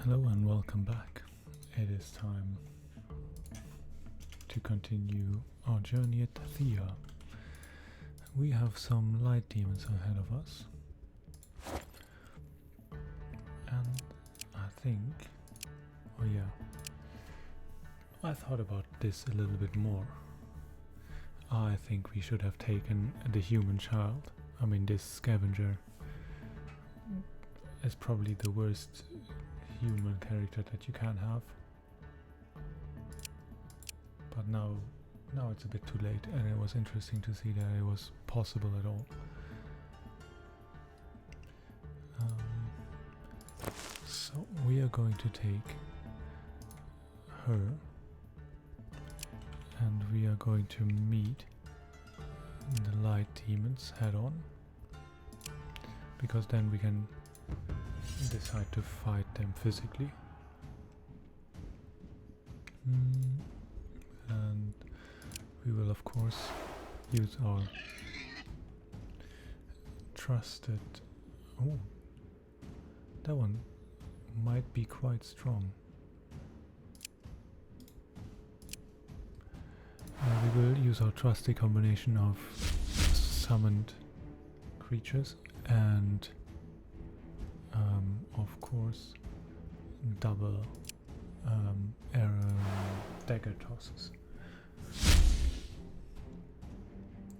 Hello and welcome back. It is time to continue our journey at Thea. We have some light demons ahead of us. And I think, I thought about this a little bit more. I think we should have taken the human child. I mean, this scavenger is probably the worst human character that you can have. But now it's a bit too late, and it was interesting to see that it was possible at all. So we are going to take her, and we are going to meet the light demons head on, because then we can decide to fight them physically. And we will of course use our trusted... Oh, that one might be quite strong. We will use our trusty combination of summoned creatures and of course double arrow dagger tosses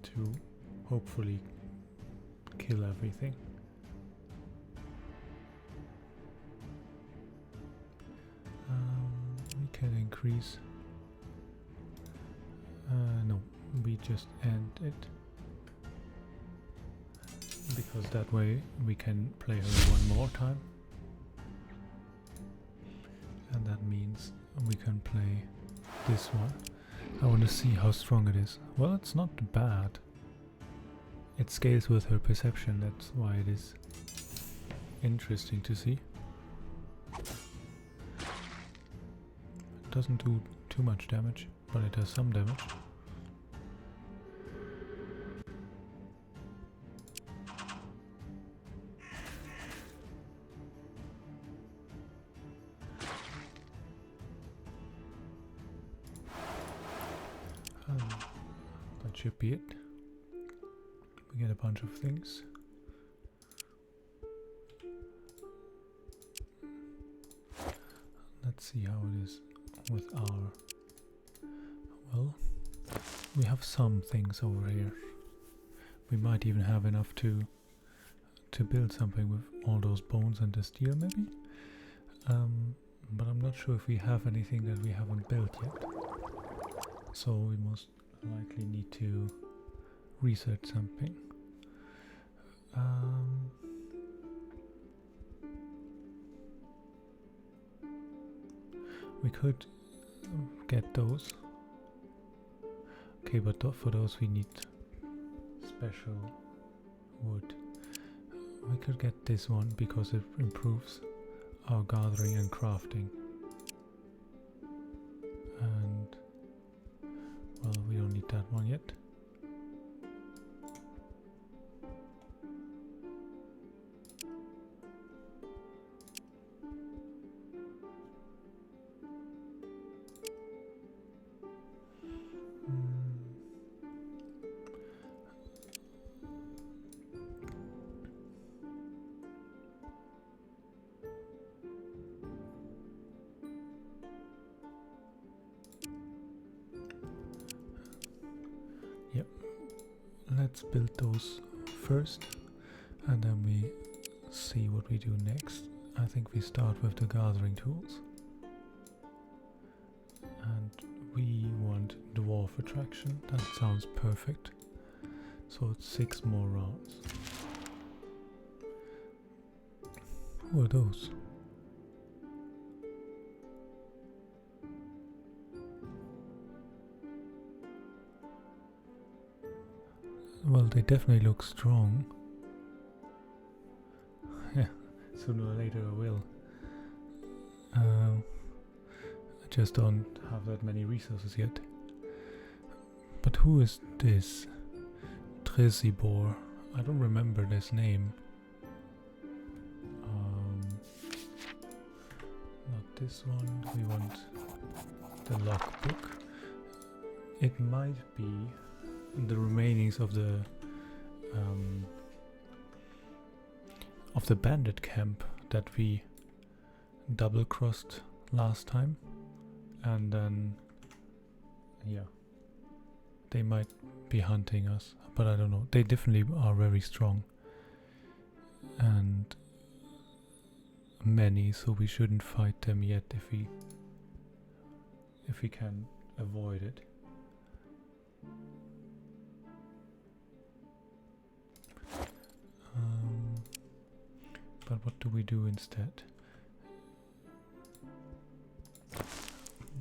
to hopefully kill everything. We can increase... no, we just end it, because that way we can play her one more time, and that means we can play this one. I want to see how strong it is. Well, it's not bad. It scales with her perception, that's why it is interesting to see. It doesn't do too much damage, but it does some damage. That should be it. We get a bunch of things. Let's see how it is with our... Well, we have some things over here. We might even have enough to build something with all those bones and the steel, maybe? But I'm not sure if we have anything that we haven't built yet. So we most likely need to research something. We could get those. Okay, but for those we need special wood. We could get this one because it improves our gathering and crafting. And well, we don't need that one yet. Yep, let's build those first, and then we see what we do next. I think we start with the gathering tools, and we want dwarf attraction. That sounds perfect. So it's 6 more rounds. Who are those? Well, they definitely look strong. Yeah, sooner or later I will. I just don't have that many resources yet. But who is this? Tresibor. I don't remember this name. Not this one. We want the logbook. It might be the remainings of the bandit camp that we double crossed last time, and then yeah, they might be hunting us, but I don't know. They definitely are very strong and many, so we shouldn't fight them yet if we can avoid it. But what do we do instead?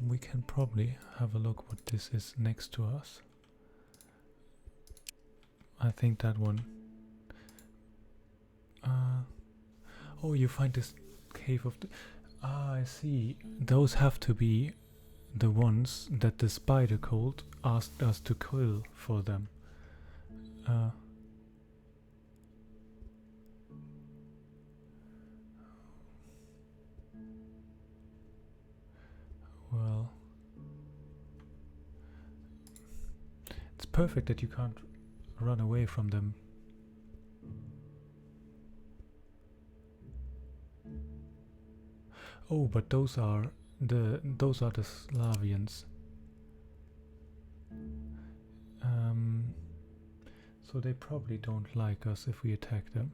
We can probably have a look what this is next to us. I think that one. Oh, you find this cave of the... Ah, I see. Those have to be the ones that the spider cult asked us to kill for them. Well, it's perfect that you can't run away from them. Oh, but those are the Slavians. So they probably don't like us if we attack them.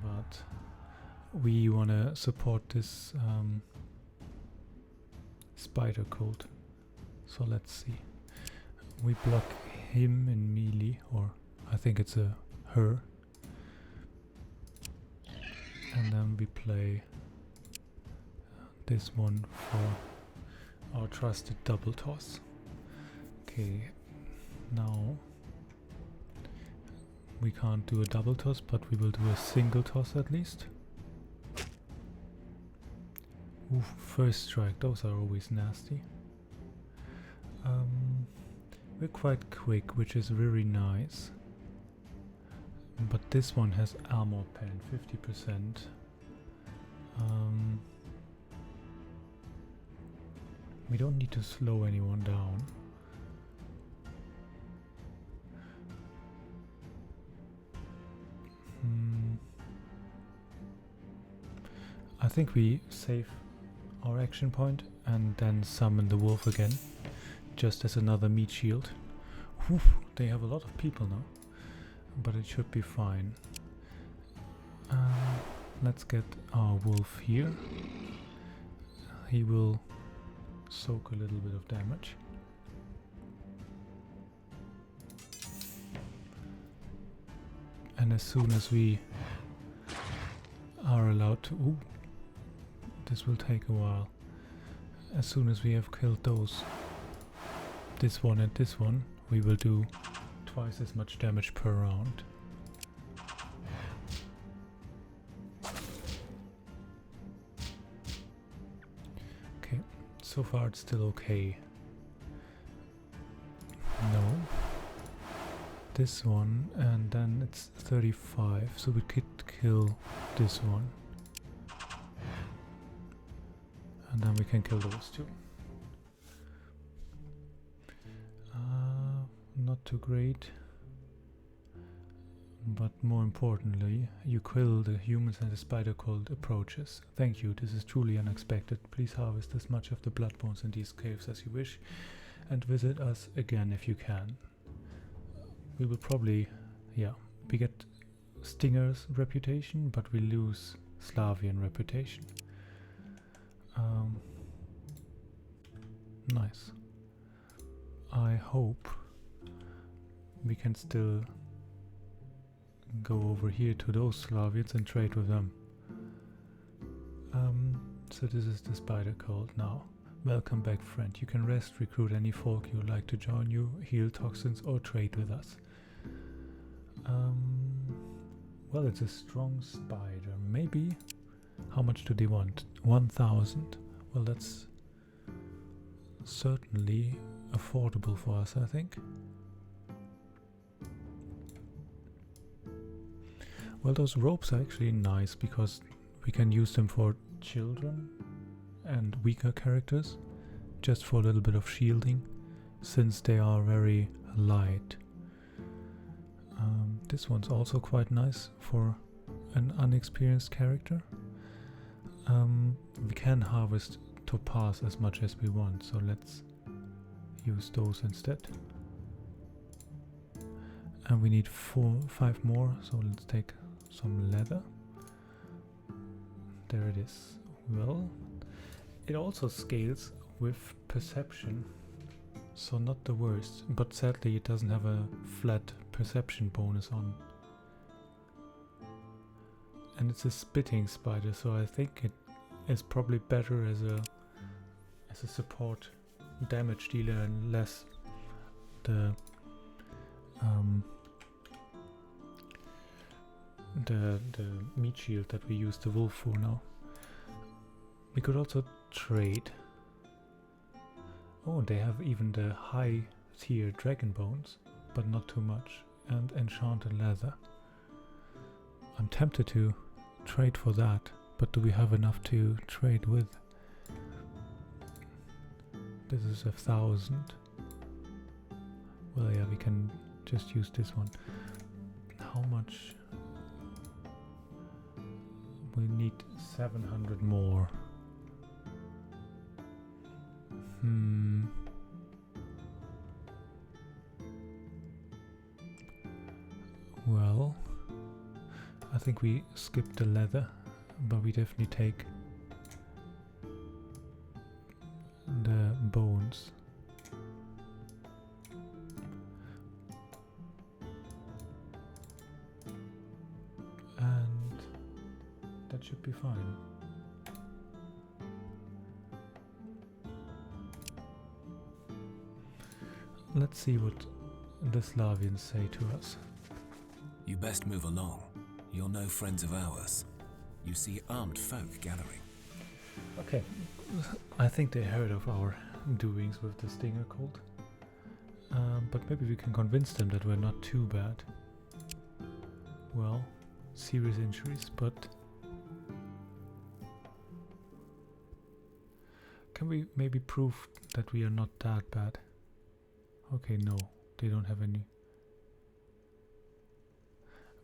But we wanna support this spider cult. So let's see. We block him in melee, or I think it's a her. And then we play this one for our trusted double toss. Okay, now we can't do a double toss, but we will do a single toss at least. Ooh, first strike, those are always nasty. We're quite quick, which is very nice. But this one has armor pen, 50%. We don't need to slow anyone down. I think we save our action point and then summon the wolf again, just as another meat shield. Whew, they have a lot of people now, but it should be fine. Let's get our wolf here. He will soak a little bit of damage. And as soon as we are allowed to... Ooh, this will take a while. As soon as we have killed those, this one and this one, we will do twice as much damage per round. Okay, so far it's still okay. No. This one, and then it's 35, so we could kill this one. And then we can kill those two. Not too great. But more importantly, you kill the humans and the spider cult approaches. Thank you, this is truly unexpected. Please harvest as much of the blood bones in these caves as you wish, and visit us again if you can. We will probably, yeah, we get Stinger's reputation, but we lose Slavian reputation. Nice. I hope we can still go over here to those Slavians and trade with them. So this is the spider cult now. Welcome back, friend. You can rest, recruit any folk you would like to join you, heal toxins, or trade with us. Well, it's a strong spider. Maybe. How much do they want? 1,000. Well, that's certainly affordable for us, I think. Well, those ropes are actually nice because we can use them for children and weaker characters, just for a little bit of shielding, since they are very light. This one's also quite nice for an unexperienced character. We can harvest topaz as much as we want, so let's use those instead. And we need 5 more, so let's take some leather. There it is. Well, it also scales with perception, so not the worst, but sadly it doesn't have a flat perception bonus on. And it's a spitting spider, so I think it is probably better as a support damage dealer and less the meat shield that we use the wolf for now. We could also trade. Oh, they have even the high tier dragon bones, but not too much, and enchanted leather. I'm tempted to trade for that, but do we have enough to trade with? This is 1,000. Well, yeah, we can just use this one. How much? We need 700 more. Well, I think we skip the leather, but we definitely take the bones. And that should be fine. Let's see what the Slavians say to us. You best move along. You're no friends of ours. You see armed folk gathering. Okay, I think they heard of our doings with the Stinger cult. But maybe we can convince them that we're not too bad. Well, serious injuries, but... Can we maybe prove that we are not that bad? Okay, no, they don't have any.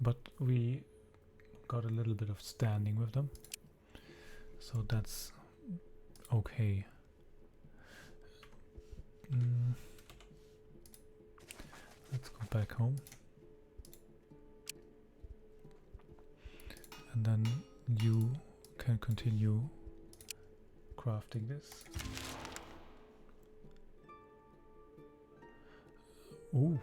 But we got a little bit of standing with them, so that's okay. Let's go back home. And then you can continue crafting this. Ooh.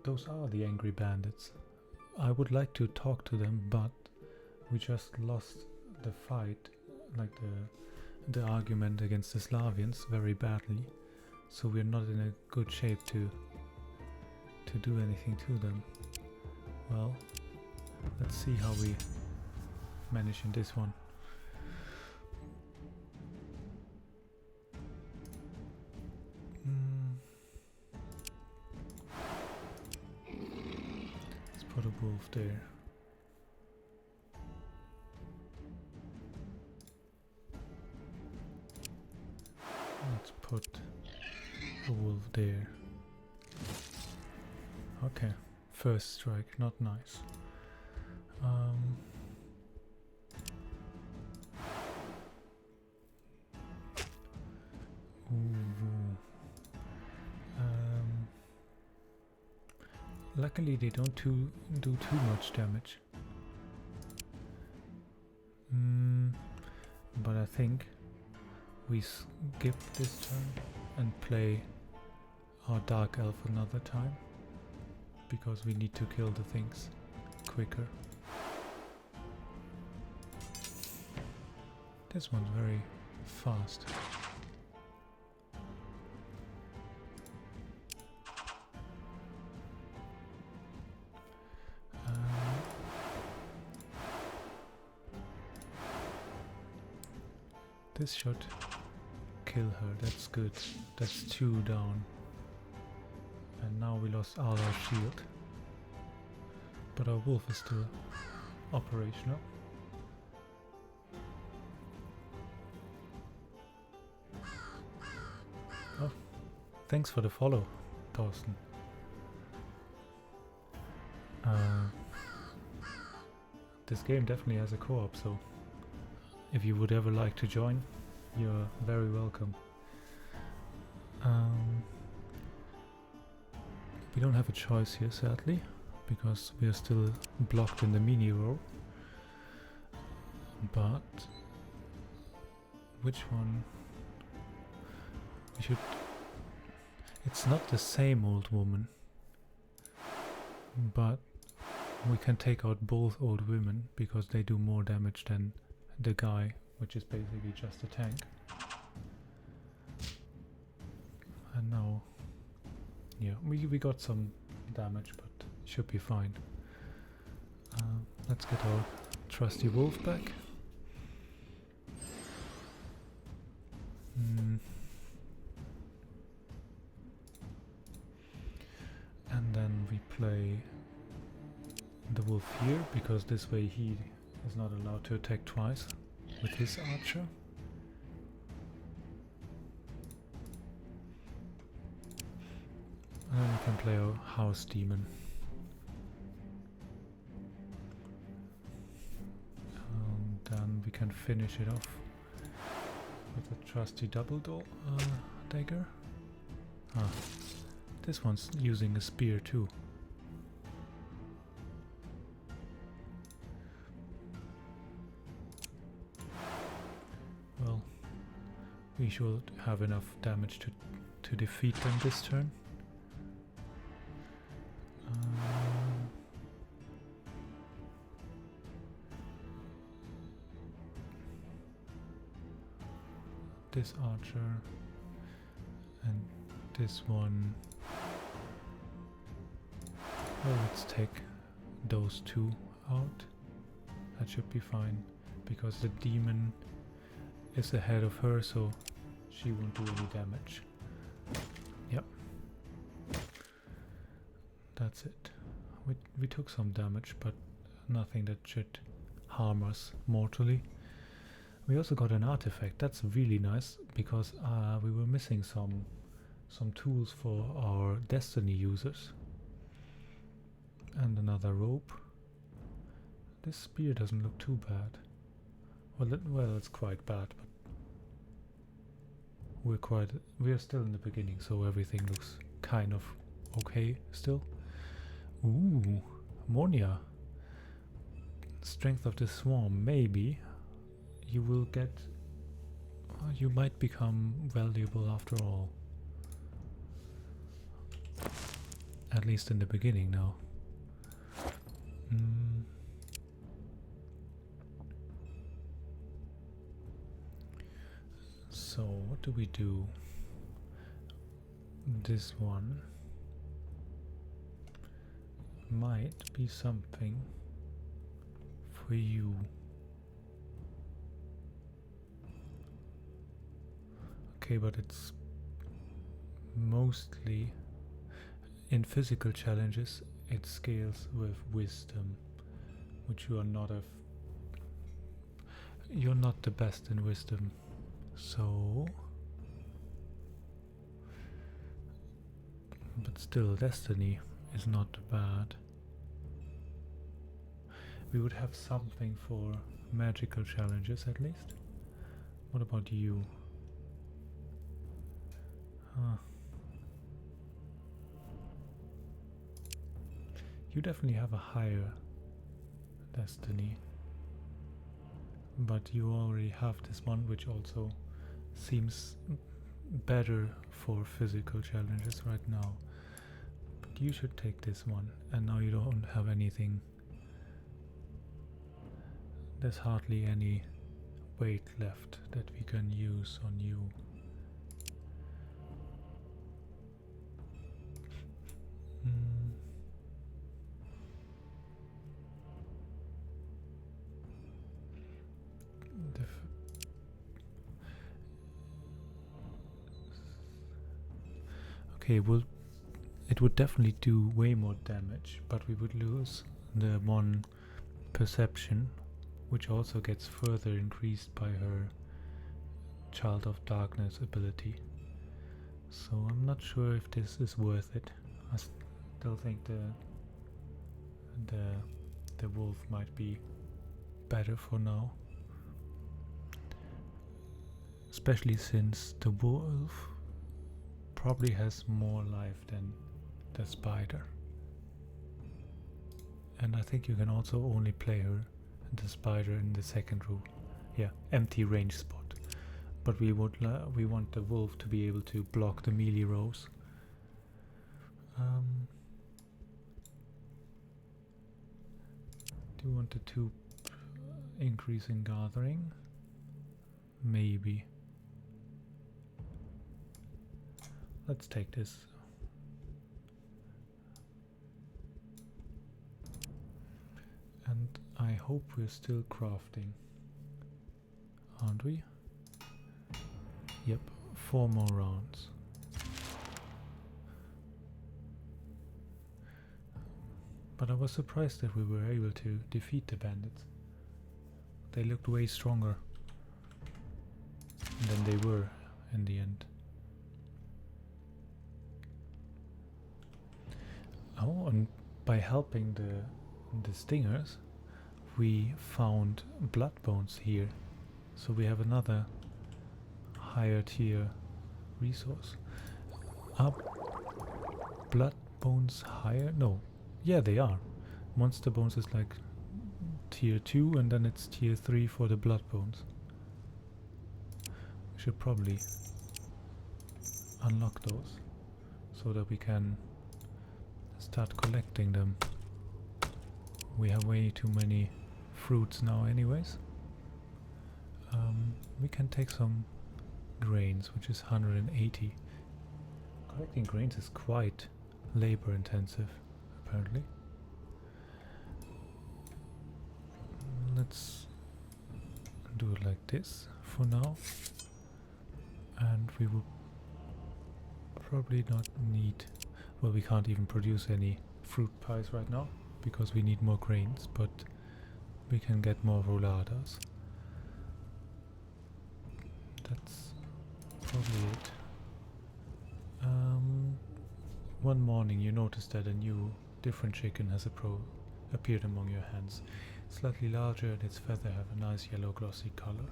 Those are the angry bandits. I would like to talk to them, but we just lost the fight, like the argument against the Slavians very badly. So we're not in a good shape to do anything to them. Well, let's see how we manage in this one. Let's put a wolf there. Let's put a wolf there. Okay, first strike, not nice. Luckily they don't do too much damage. But I think we skip this turn and play our Dark Elf another time, because we need to kill the things quicker. This one's very fast. This should kill her, that's good. That's 2 down. And now we lost all our shield. But our wolf is still operational. Oh, thanks for the follow, Thorsten. This game definitely has a co-op, so if you would ever like to join, you're very welcome. We don't have a choice here, sadly, because we are still blocked in the mini row. But which one? We should. It's not the same old woman, but we can take out both old women because they do more damage than the guy, which is basically just a tank. And now, yeah, we got some damage, but should be fine. Let's get our trusty wolf back. And then we play the wolf here, because this way he is not allowed to attack twice with his archer. And then we can play our house demon. And then we can finish it off with a trusty double dagger. This one's using a spear too. Well, we should have enough damage to defeat them this turn. This archer and this one. Well, let's take those two out. That should be fine, because the demon is ahead of her, so she won't do any damage. Yep. That's it. We took some damage, but nothing that should harm us mortally. We also got an artifact. That's really nice, because we were missing some tools for our destiny users. And another rope. This spear doesn't look too bad. Well, it's quite bad, but we're still in the beginning, so everything looks kind of okay still. Ooh, Monia. Strength of the Swarm, maybe. You will get... you might become valuable after all. At least in the beginning now. So, what do we do? This one might be something for you. Okay, but it's mostly in physical challenges. It scales with wisdom, which you are not you're not the best in wisdom. So, but still, destiny is not bad. We would have something for magical challenges at least. What about you? You definitely have a higher destiny, but you already have this one, which also seems better for physical challenges right now. But you should take this one, and now you don't have anything. There's hardly any weight left that we can use on you. Okay, well, it would definitely do way more damage, but we would lose the one perception, which also gets further increased by her Child of Darkness ability. So I'm not sure if this is worth it. I still think the wolf might be better for now, especially since the wolf probably has more life than the spider. And I think you can also only play her and the spider in the second row. Yeah, empty range spot. But we want the wolf to be able to block the melee rows. Do you want the 2 increase in gathering? Maybe. Let's take this. And I hope we're still crafting. Aren't we? Yep, 4 more rounds. But I was surprised that we were able to defeat the bandits. They looked way stronger than they were in the end. Oh, and by helping the stingers, we found blood bones here. So we have another higher tier resource. Are blood bones higher? No. Yeah, they are. Monster bones is like tier 2 and then it's tier 3 for the blood bones. We should probably unlock those so that we can start collecting them. We have way too many fruits now anyways. We can take some grains, which is 180. Collecting grains is quite labor intensive, apparently. Let's do it like this for now. And we will probably not need... Well, we can't even produce any fruit pies right now because we need more grains, but we can get more rouladas. That's probably it. One morning you notice that a new, different chicken has appeared among your hands. Slightly larger and its feather have a nice yellow glossy color.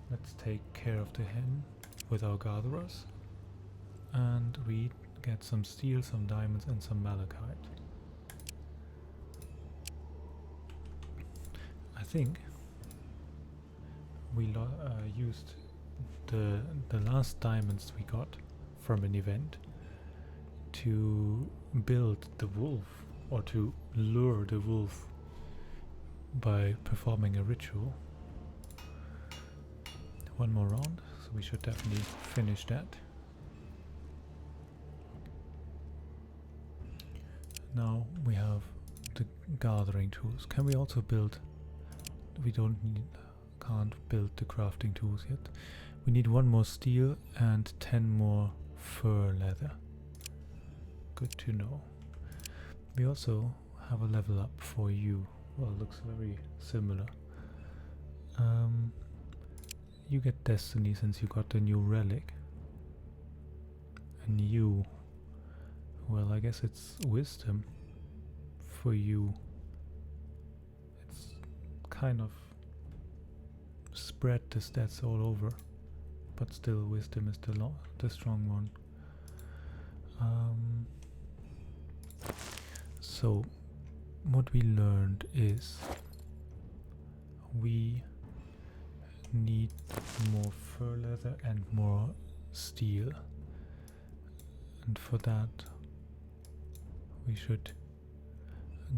Let's take care of the hen with our gatherers. And we get some steel, some diamonds and some malachite. I think we used the last diamonds we got from an event to build the wolf, or to lure the wolf by performing a ritual. One more round, so we should definitely finish that. Now we have the gathering tools. Can we also build... We can't build the crafting tools yet. We need 1 more steel and 10 more fur leather. Good to know. We also have a level up for you. Well, it looks very similar. You get destiny since you got the new relic. And you... Well, I guess it's wisdom for you. It's kind of spread the stats all over, but still wisdom is the strong one. So what we learned is we need more fur leather and more steel, and for that we should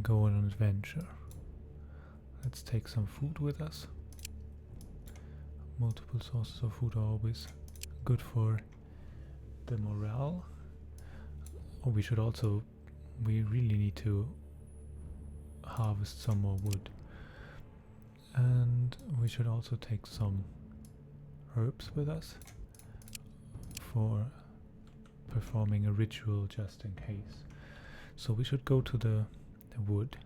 go on an adventure. Let's take some food with us. Multiple sources of food are always good for the morale. Oh, we really need to harvest some more wood. And we should also take some herbs with us for performing a ritual just in case. So we should go to the wood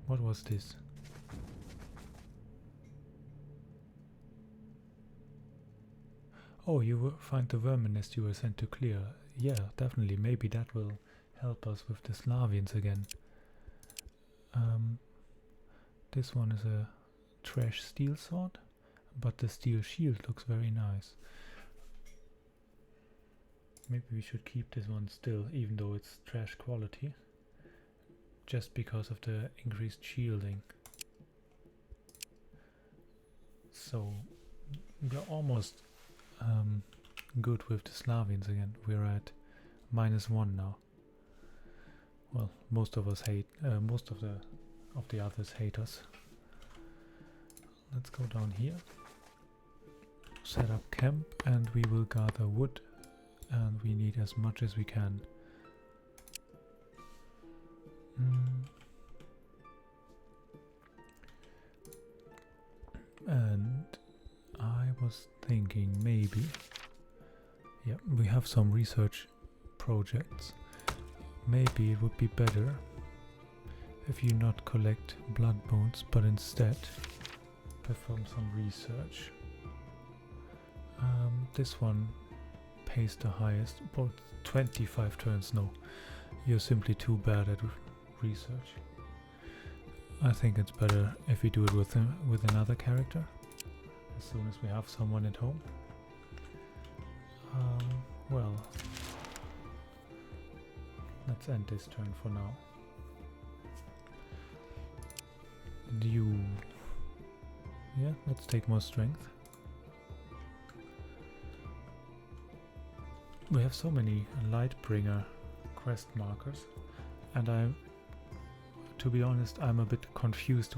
What was this? Oh, find the vermin nest you were sent to clear. Yeah, definitely. Maybe that will help us with the Slavians again. This one is a trash steel sword, but the steel shield looks very nice. Maybe we should keep this one still, even though it's trash quality, just because of the increased shielding. So we're almost good with the Slavians again. We're at -1 now. Well, most of us hate. Most of the others hate us. Let's go down here. Set up camp, and we will gather wood. And we need as much as we can. And I was thinking maybe, yeah, we have some research projects. Maybe it would be better if you not collect blood bones, but instead perform some research. This one pays the highest, about 25 turns. No, you're simply too bad at research. I think it's better if we do it with another character, as soon as we have someone at home. Well, let's end this turn for now. Yeah, let's take more strength. We have so many Lightbringer quest markers, and to be honest, I'm a bit confused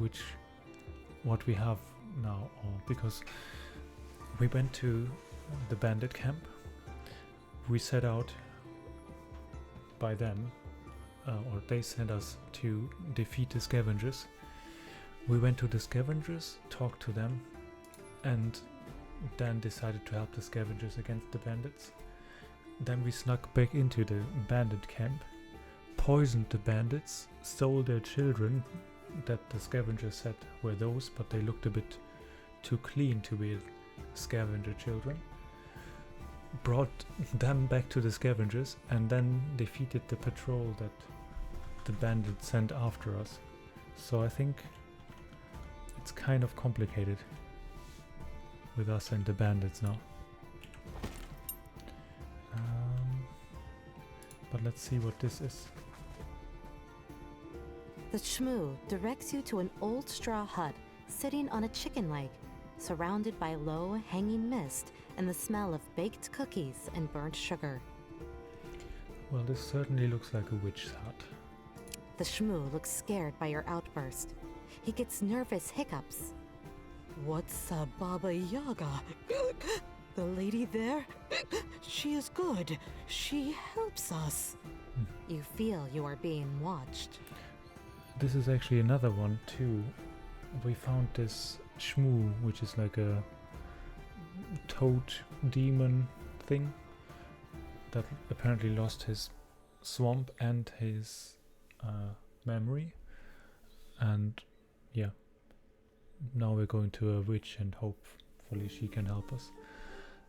what we have now, because we went to the bandit camp. We set out by them, or they sent us to defeat the scavengers. We went to the scavengers, talked to them, and then decided to help the scavengers against the bandits. Then we snuck back into the bandit camp, poisoned the bandits, stole their children that the scavengers said were those, but they looked a bit too clean to be scavenger children. Brought them back to the scavengers, and then defeated the patrol that the bandits sent after us. So I think it's kind of complicated with us and the bandits now. But let's see what this is. The Shmoo directs you to an old straw hut sitting on a chicken leg, surrounded by low hanging mist and the smell of baked cookies and burnt sugar. Well, this certainly looks like a witch's hut. The Shmoo looks scared by your outburst. He gets nervous hiccups. What's a Baba Yaga? The lady there? She is good. She helps us. You feel you are being watched. This is actually another one too. We found this Shmoo, which is like a toad demon thing that apparently lost his swamp and his memory. And yeah, now we're going to a witch and hopefully she can help us.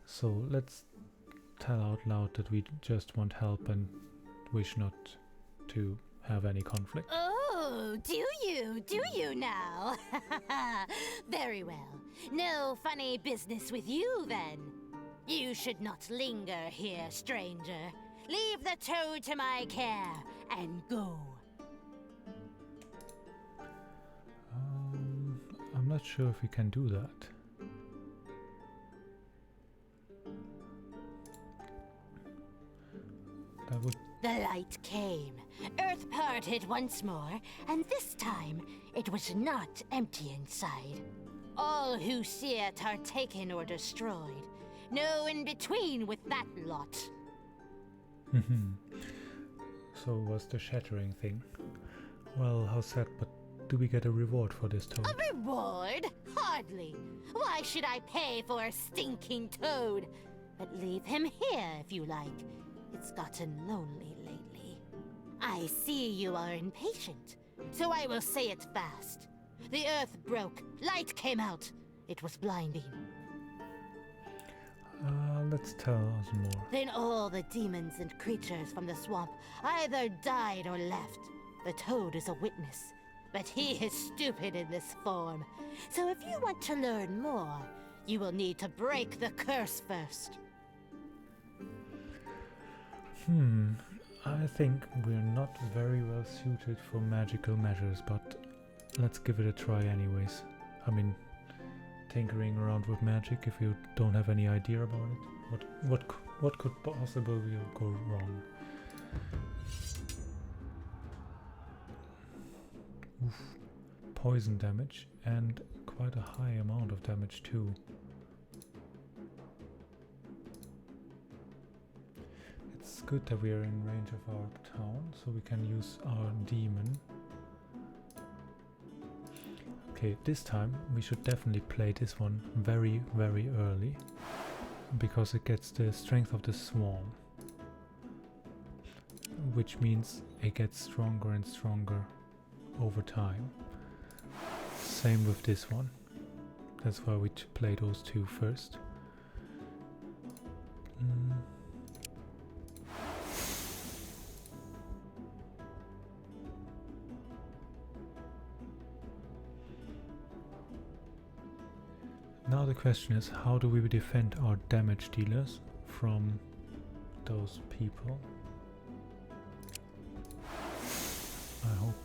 So let's tell out loud that we just want help and wish not to have any conflict. Oh, do you now? Very well. No funny business with you, then. You should not linger here, stranger. Leave the toad to my care, and go. I'm not sure if we can do that. That would... The light came. Earth parted once more, and this time it was not empty inside. All who see it are taken or destroyed. No in between with that lot. So was the shattering thing. Well, how sad, but do we get a reward for this toad? A reward? Hardly. Why should I pay for a stinking toad? But leave him here if you like. It's gotten lonely lately. I see you are impatient. so I will say it fast. The earth broke, light came out. It was blinding. Let's tell us more. Then all the demons and creatures from the swamp either died or left. The toad is a witness, but he is stupid in this form. So if you want to learn more, you will need to break the curse first. I think we're not very well suited for magical measures, but let's give it a try anyways. I mean, tinkering around with magic if you don't have any idea about it. What could possibly go wrong? Oof. Poison damage and quite a high amount of damage too. It's good that we are in range of our town, so we can use our demon. Okay, this time we should definitely play this one very, very early, because it gets the strength of the swarm, which means it gets stronger and stronger over time. Same with this one. That's why we play those two first. Now the question is, how do we defend our damage dealers from those people? I hope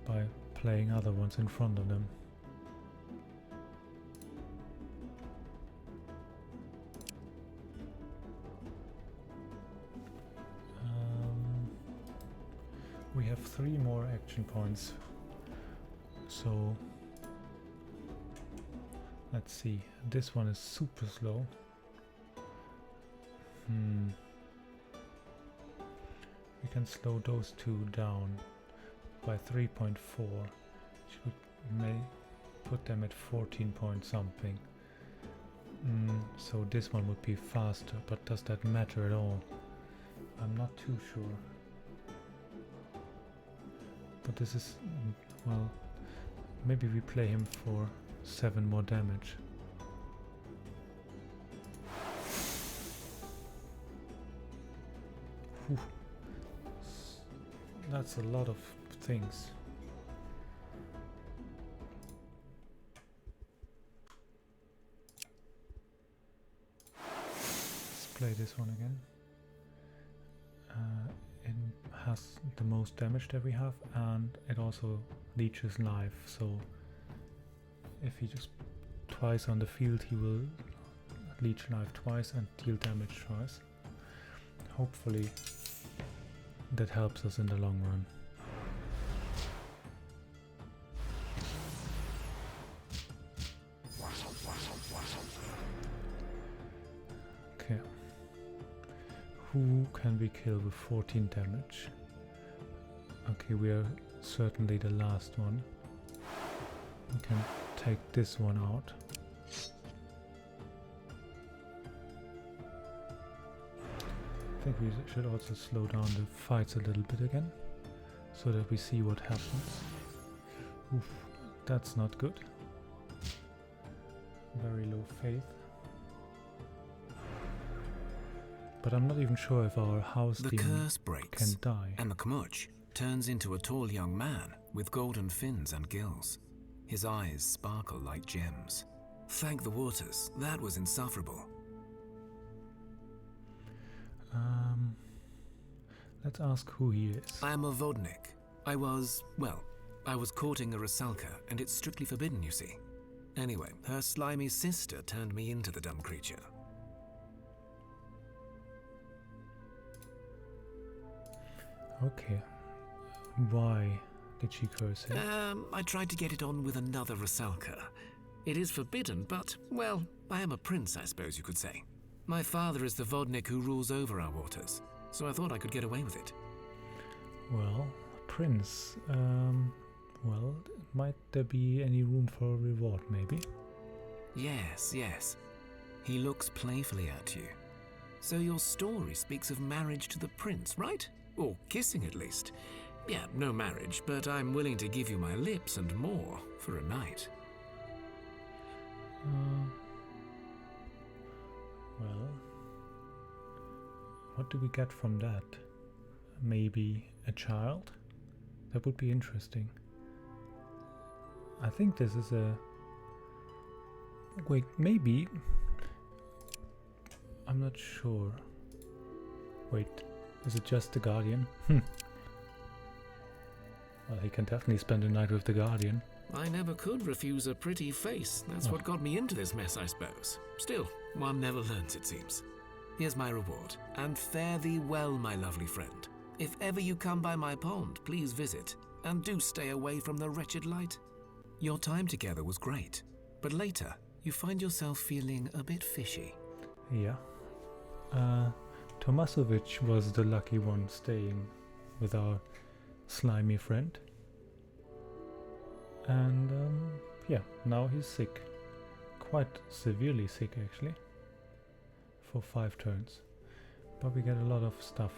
by playing other ones in front of them. We have 3 more action points, so let's see. This one is super slow. We can slow those two down by 3.4. May put them at 14 point something. So this one would be faster, but does that matter at all? I'm not too sure. But this is, well, maybe we play him for 7 more damage. Whew. That's a lot of things. Let's play this one again. It has the most damage that we have, and it also leeches life, so if he just twice on the field, he will leech life twice and deal damage twice. Hopefully that helps us in the long run. Okay. Who can we kill with 14 damage? Okay, we are certainly the last one. We can take this one out. I think we should also slow down the fights a little bit again, so that we see what happens. Oof, that's not good. Very low faith. But I'm not even sure if our house demon curse breaks, can die. and the Kmuch turns into a tall young man with golden fins and gills. His eyes sparkle like gems. Thank the waters, that was insufferable. Let's ask who he is. I am a Vodnik. I was courting a Rusalka, and it's strictly forbidden, you see. Anyway, her slimy sister turned me into the dumb creature. Okay. Why did she curse him? I tried to get it on with another Rusalka. It is forbidden, but, well, I am a prince, I suppose you could say. My father is the Vodnik who rules over our waters, so I thought I could get away with it. Well, prince, well, might there be any room for a reward, maybe? Yes. He looks playfully at you. So your story speaks of marriage to the prince, right? Or kissing, at least. Yeah, no marriage, but I'm willing to give you my lips and more for a night. Well, what do we get from that? Maybe a child? That would be interesting. I think this is a... Wait, maybe... I'm not sure. Wait, is it just the Guardian? Well, he can definitely spend a night with the Guardian. I never could refuse a pretty face. That's what got me into this mess, I suppose. Still, one never learns, it seems. Here's my reward, and fare thee well, my lovely friend. If ever you come by my pond, please visit, and do stay away from the wretched light. Your time together was great, but later you find yourself feeling a bit fishy. Yeah. Tomasovic was the lucky one staying with our slimy friend. And yeah, now he's sick. Quite severely sick, actually. For 5 turns. But we get a lot of stuff.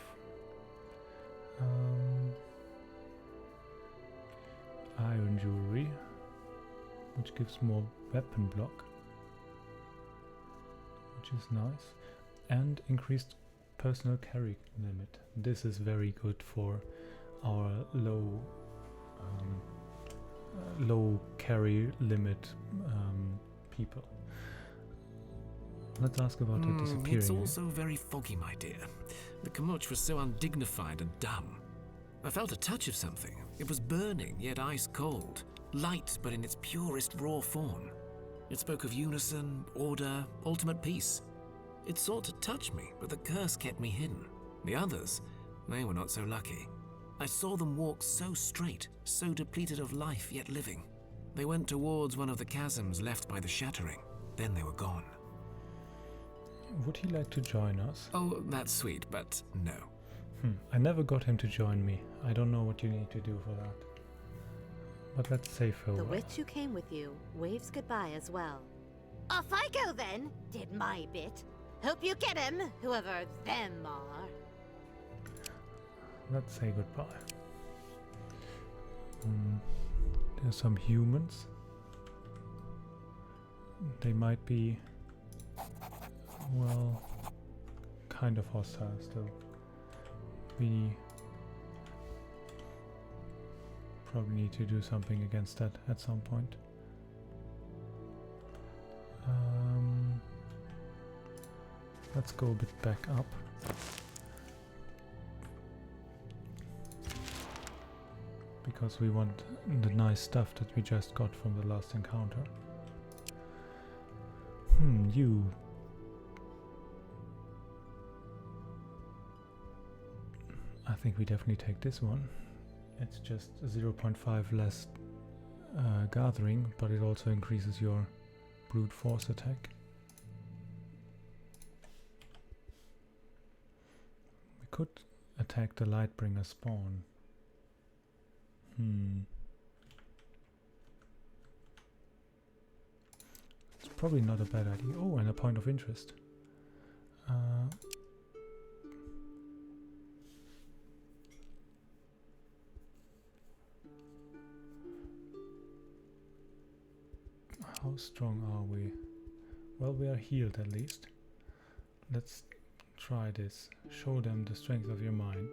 Iron jewelry, which gives more weapon block, which is nice, and increased personal carry limit. This is very good for our low carry limit people. Let's ask about the disappearing. It's also very foggy, my dear. The Kamuch was so undignified and dumb. I felt a touch of something. It was burning, yet ice cold. Light, but in its purest raw form. It spoke of unison, order, ultimate peace. It sought to touch me, but the curse kept me hidden. The others, they were not so lucky. I saw them walk so straight, so depleted of life, yet living. They went towards one of the chasms left by the shattering. Then they were gone. Would he like to join us? Oh, that's sweet, but no. I never got him to join me. I don't know what you need to do for that. But let's say farewell. The witch who came with you waves goodbye as well. Off I go then. Did my bit. Hope you get him, whoever them are. Let's say goodbye. There's some humans. They might be, well, kind of hostile still. We probably need to do something against that at some point. Let's go a bit back up. Because we want the nice stuff that we just got from the last encounter. You. I think we definitely take this one. It's just 0.5 less gathering, but it also increases your brute force attack. We could attack the Lightbringer spawn. It's probably not a bad idea. Oh, and a point of interest. How strong are we? Well, we are healed at least. Let's try this. Show them the strength of your mind.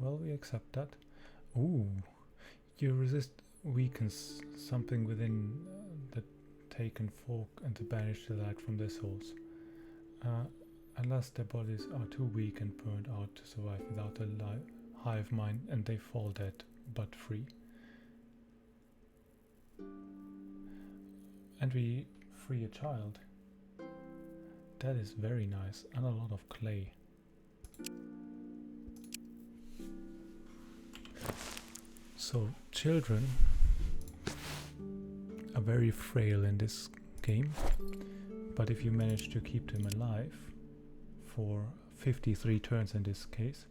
Well, we accept that. Ooh, you resist weakens something within the taken folk and to banish the light from their souls. Unless their bodies are too weak and burned out to survive without a hive mind, and they fall dead but free. And we free a child. That is very nice, and a lot of clay. So children are very frail in this game, but if you manage to keep them alive for 53 turns in this case,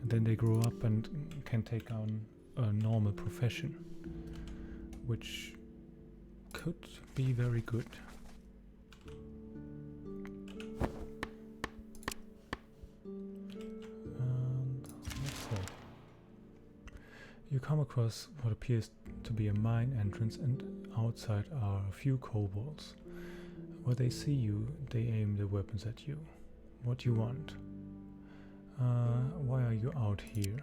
then they grow up and can take on a normal profession, which could be very good. You come across what appears to be a mine entrance, and outside are a few kobolds. When they see you, they aim their weapons at you. What do you want? Why are you out here?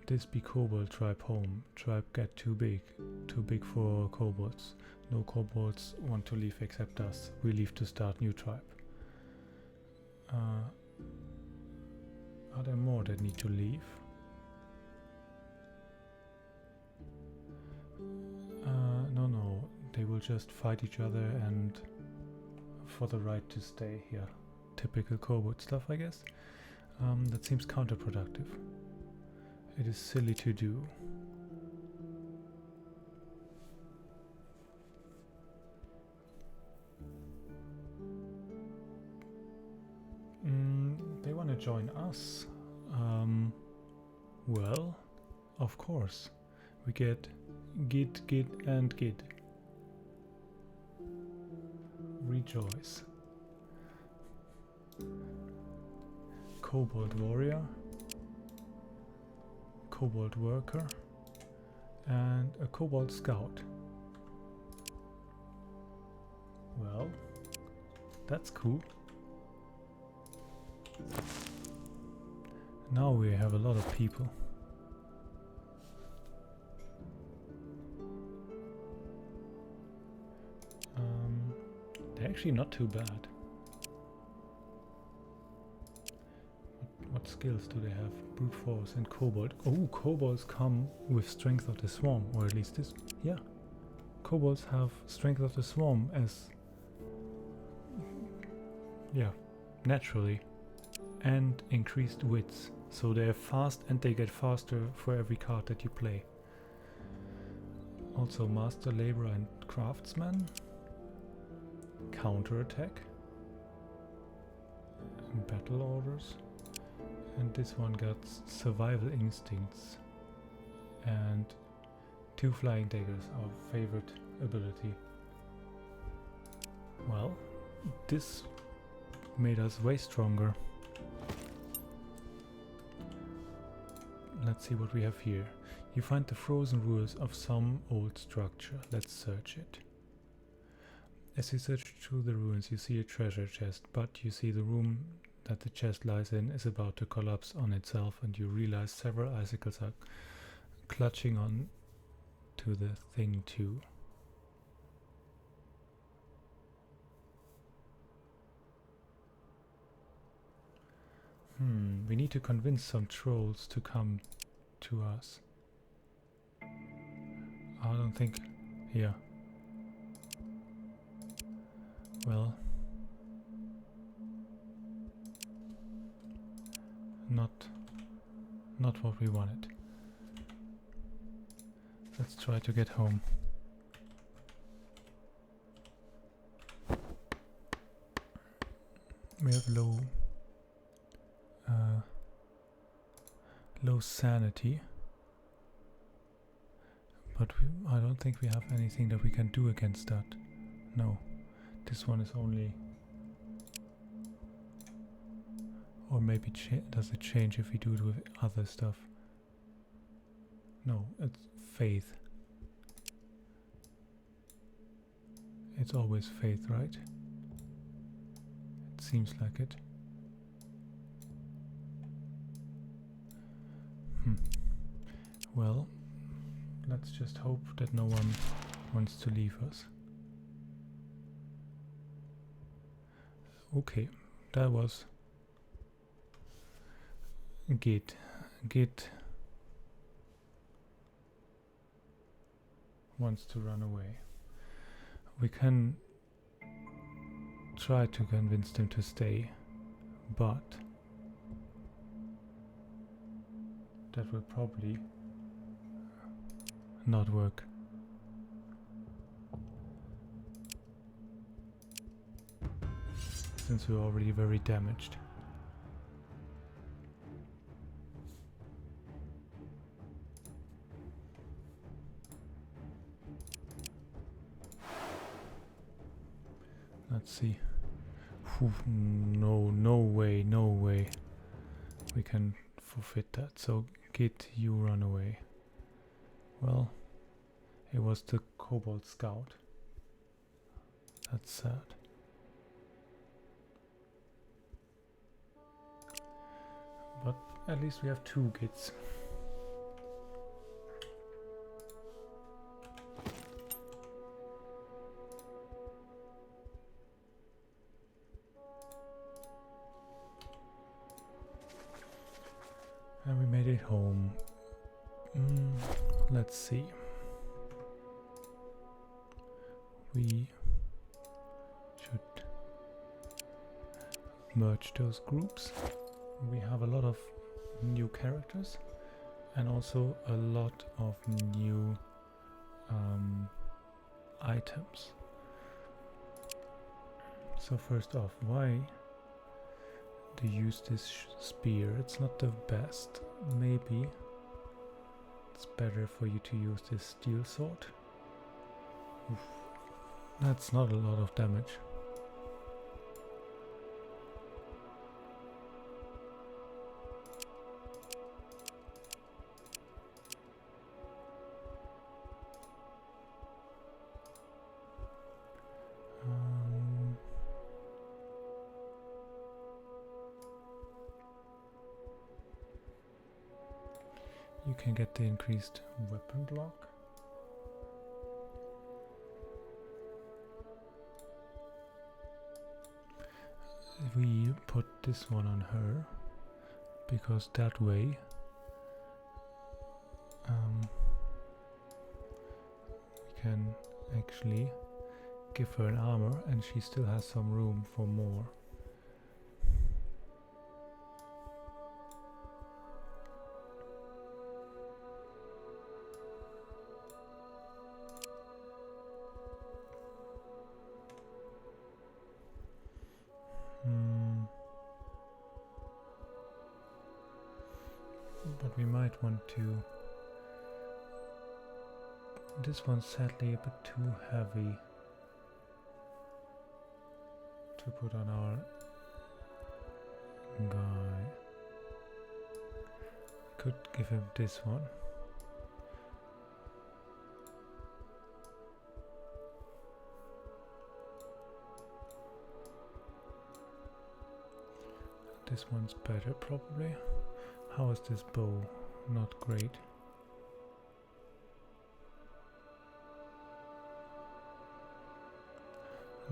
This be kobold tribe home. Tribe get too big for kobolds. No kobolds want to leave except us. We leave to start new tribe. Are there more that need to leave? No. They will just fight each other and for the right to stay here. Typical kobold stuff, I guess. That seems counterproductive. It is silly to do. They want to join us. Well, of course. We get Gid, Gid and Gid. Rejoice. Kobold warrior, kobold worker, and a kobold scout. Well, that's cool. Now we have a lot of people. They're actually not too bad. What skills do they have? Brute force and kobold. Oh, kobolds come with strength of the swarm, or at least this. Yeah, kobolds have strength of the swarm as, yeah, naturally, and increased wits. So they're fast and they get faster for every card that you play. Also, master, laborer, and craftsman. Counter-attack. Battle orders. And this one got survival instincts. And 2 flying daggers, our favorite ability. Well, this made us way stronger. Let's see what we have here. You find the frozen ruins of some old structure. Let's search it. As you search through the ruins, you see a treasure chest, but you see the room that the chest lies in is about to collapse on itself, and you realize several icicles are clutching on to the thing too. We need to convince some trolls to come to us. I don't think... yeah. Well... Not what we wanted. Let's try to get home. We have low sanity, but I don't think we have anything that we can do against that. No, this one is only, or maybe does it change if we do it with other stuff? No, it's faith. It's always faith, right? It seems like it. Well, let's just hope that no one wants to leave us. Okay, that was Gid. Gid wants to run away. We can try to convince him to stay, but that will probably not work. Since we're already very damaged. Let's see. No way. We can forfeit that. So Gid, you run away. Well, it was the Kobold Scout. That's sad. But at least we have 2 Gids. And we made it home. Let's see. We should merge those groups. We have a lot of new characters and also a lot of new items. So first off, why do you use this spear? It's not the best. Maybe it's better for you to use this steel sword. Oof. That's not a lot of damage. You can get the increased weapon block. We put this one on her because that way we can actually give her an armor and she still has some room for more. But we might want to... This one's sadly a bit too heavy to put on our guy. Could give him this one. This one's better probably. How is this bow? Not great.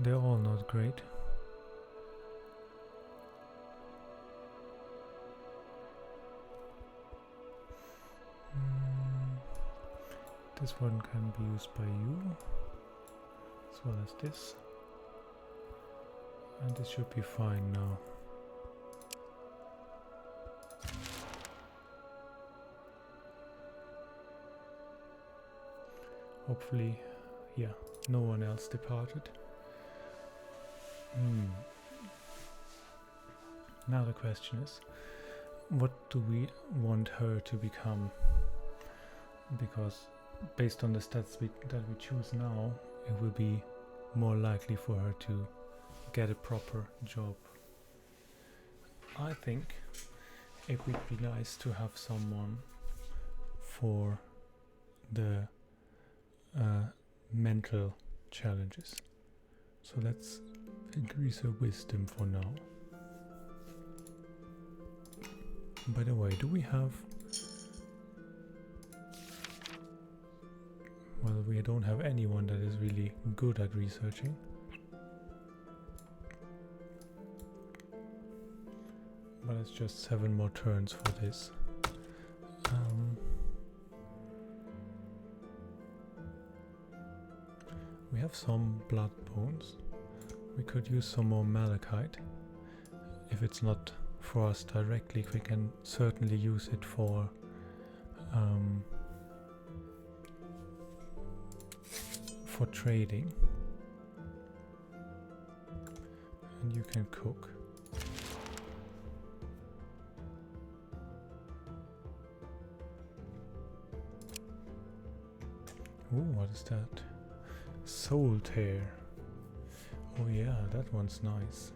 They're all not great. This one can be used by you, as well as this. And this should be fine now. Hopefully, yeah, no one else departed. Now the question is, what do we want her to become? Because based on the stats that we choose now, it will be more likely for her to get a proper job. I think it would be nice to have someone for the mental challenges. So let's increase her wisdom for now. By the way, do we have... Well, we don't have anyone that is really good at researching. But it's just 7 more turns for this. We have some blood bones. We could use some more malachite. If it's not for us directly, we can certainly use it for trading. And you can cook. Ooh, what is that? Soul tear. Oh yeah, that one's nice.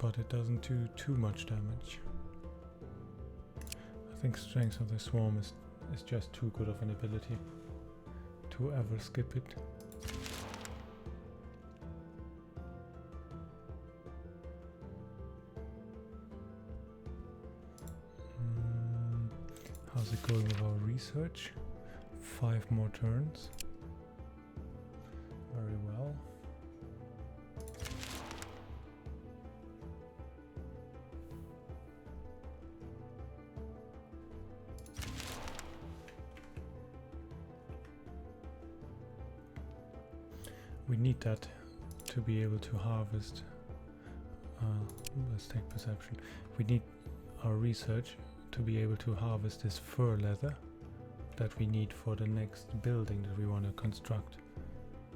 but it doesn't do too much damage. I think Strength of the Swarm is just too good of an ability to ever skip it. How's it going with our research? 5 more turns. Very well. We need that to be able to harvest. Let's take perception. We need our research to be able to harvest this fur leather that we need for the next building that we want to construct,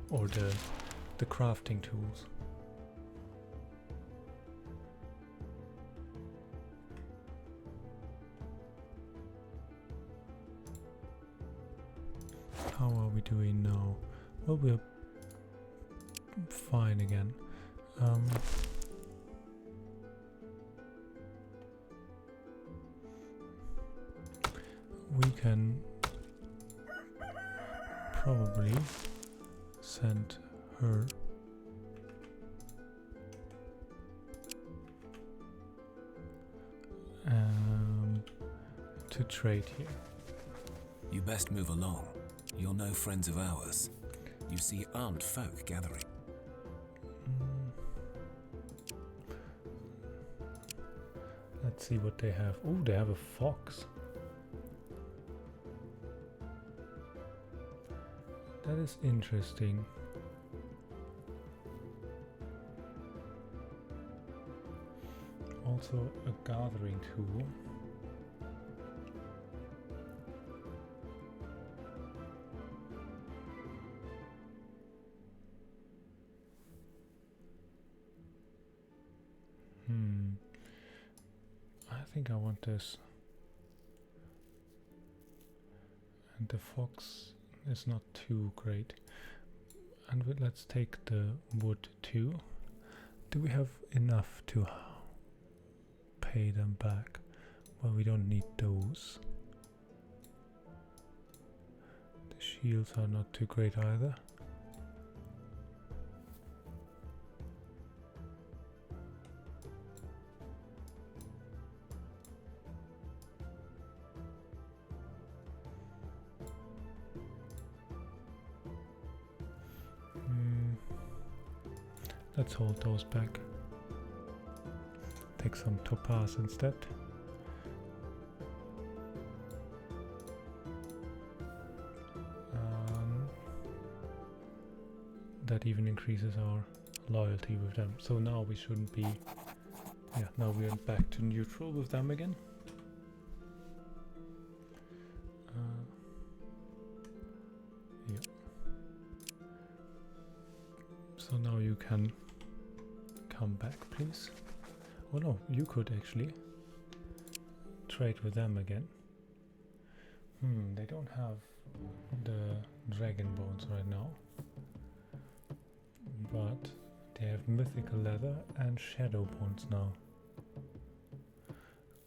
or the crafting tools. How are we doing now? Well, we're fine again. We can probably send her to trade here. You best move along. You're no friends of ours. You see armed folk gathering. Let's see what they have. Oh, they have a fox. That is interesting. Also a gathering tool. I think I want this. And the fox is not too great. And let's take the wood too. Do we have enough to pay them back? Well, we don't need those. The shields are not too great either. Let's hold those back. Take some topaz instead. That even increases our loyalty with them. So now we shouldn't be... Yeah, now we are back to neutral with them again. Yeah. So now you can come back, please. Oh no, you could actually trade with them again. They don't have the dragon bones right now, but they have mythical leather and shadow bones now.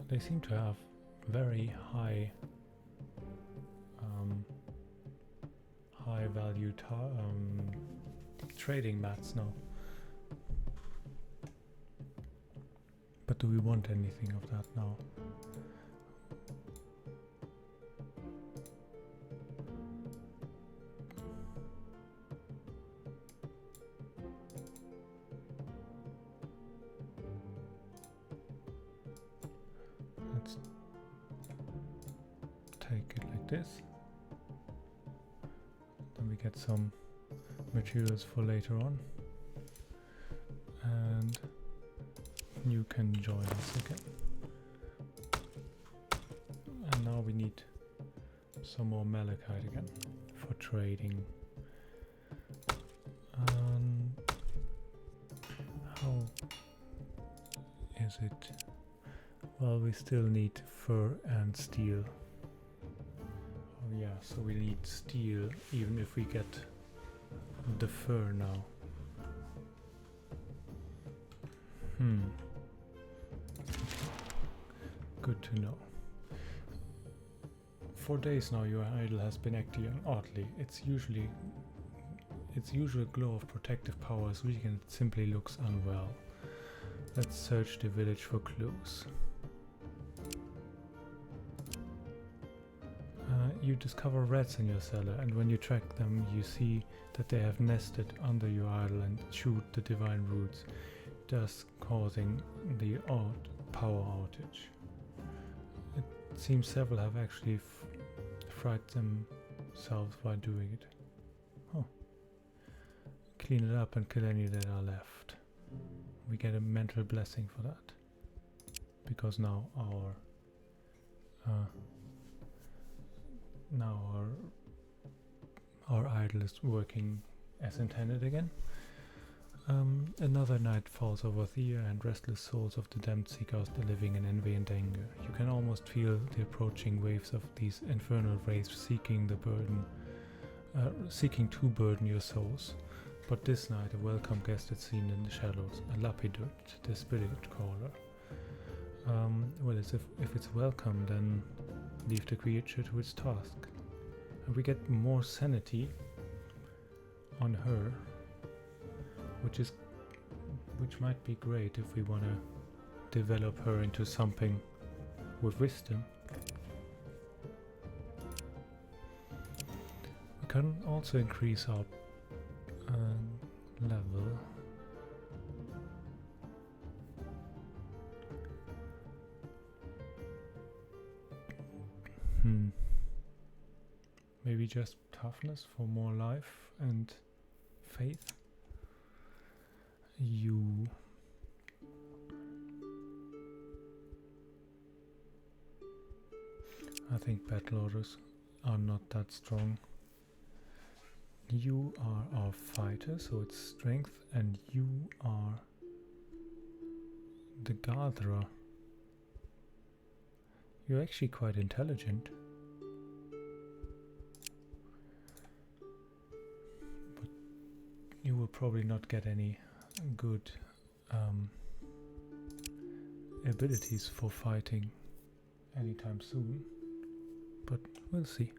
They seem to have very high value trading mats now. But do we want anything of that now? Let's take it like this. Then we get some materials for later on. And you can join us again. And now we need some more malachite again for trading. How is it? Well, we still need fur and steel. Oh yeah, so we need steel even if we get the fur now. Good to know. For days now your idol has been acting oddly. Its usual glow of protective power is weak and it simply looks unwell. Let's search the village for clues. You discover rats in your cellar, and when you track them you see that they have nested under your idol and chewed the divine roots, thus causing the odd power outage. It seems several have actually fried themselves while doing it. Oh. Clean it up and kill any that are left. We get a mental blessing for that. Because now our idol is working as intended again. Another night falls over Thea, and restless souls of the damned seek out the living in envy and anger. You can almost feel the approaching waves of these infernal wraiths seeking to burden your souls. But this night a welcome guest is seen in the shadows, a lapidot, the spirit caller. Well, if it's welcome, then leave the creature to its task. And we get more sanity on her, which might be great if we want to develop her into something with wisdom. We can also increase our level. Maybe just toughness for more life and faith. I think battle orders are not that strong. You are our fighter, so it's strength, and you are the gatherer. You're actually quite intelligent. But you will probably not get any good abilities for fighting anytime soon. But we'll see.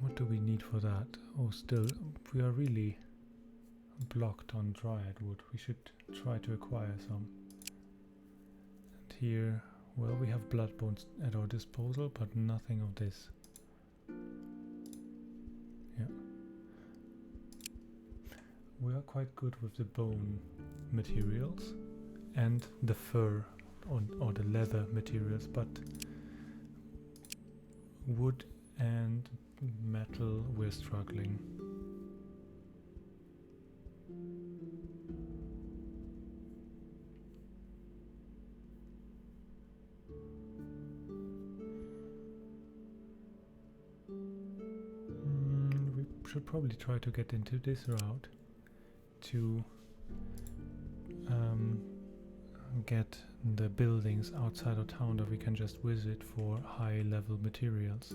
What do we need for that? Oh, still, we are really blocked on dryad wood. We should try to acquire some. And here, well, we have blood bones at our disposal, but nothing of this. Yeah. We are quite good with the bone materials and the fur or the leather materials, but wood and metal we're struggling. We should probably try to get into this route to get the buildings outside of town that we can just visit for high level materials.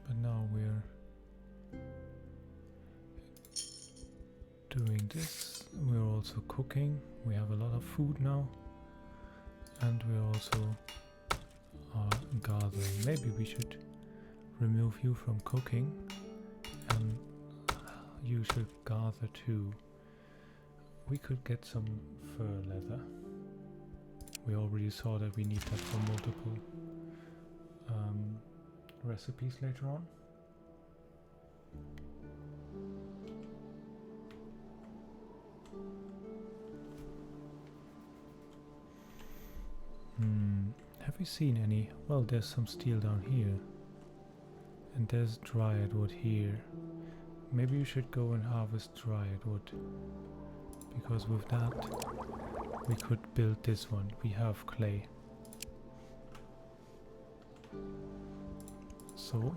But now we're doing this. We're also cooking. We have a lot of food now, and we also are gathering. Maybe we should remove you from cooking, and you should gather too. We could get some fur leather. We already saw that we need that for multiple recipes later on. Have we seen any? Well, there's some steel down here. And there's dryad wood here. Maybe you should go and harvest dryad wood. Because with that, we could build this one. We have clay. So,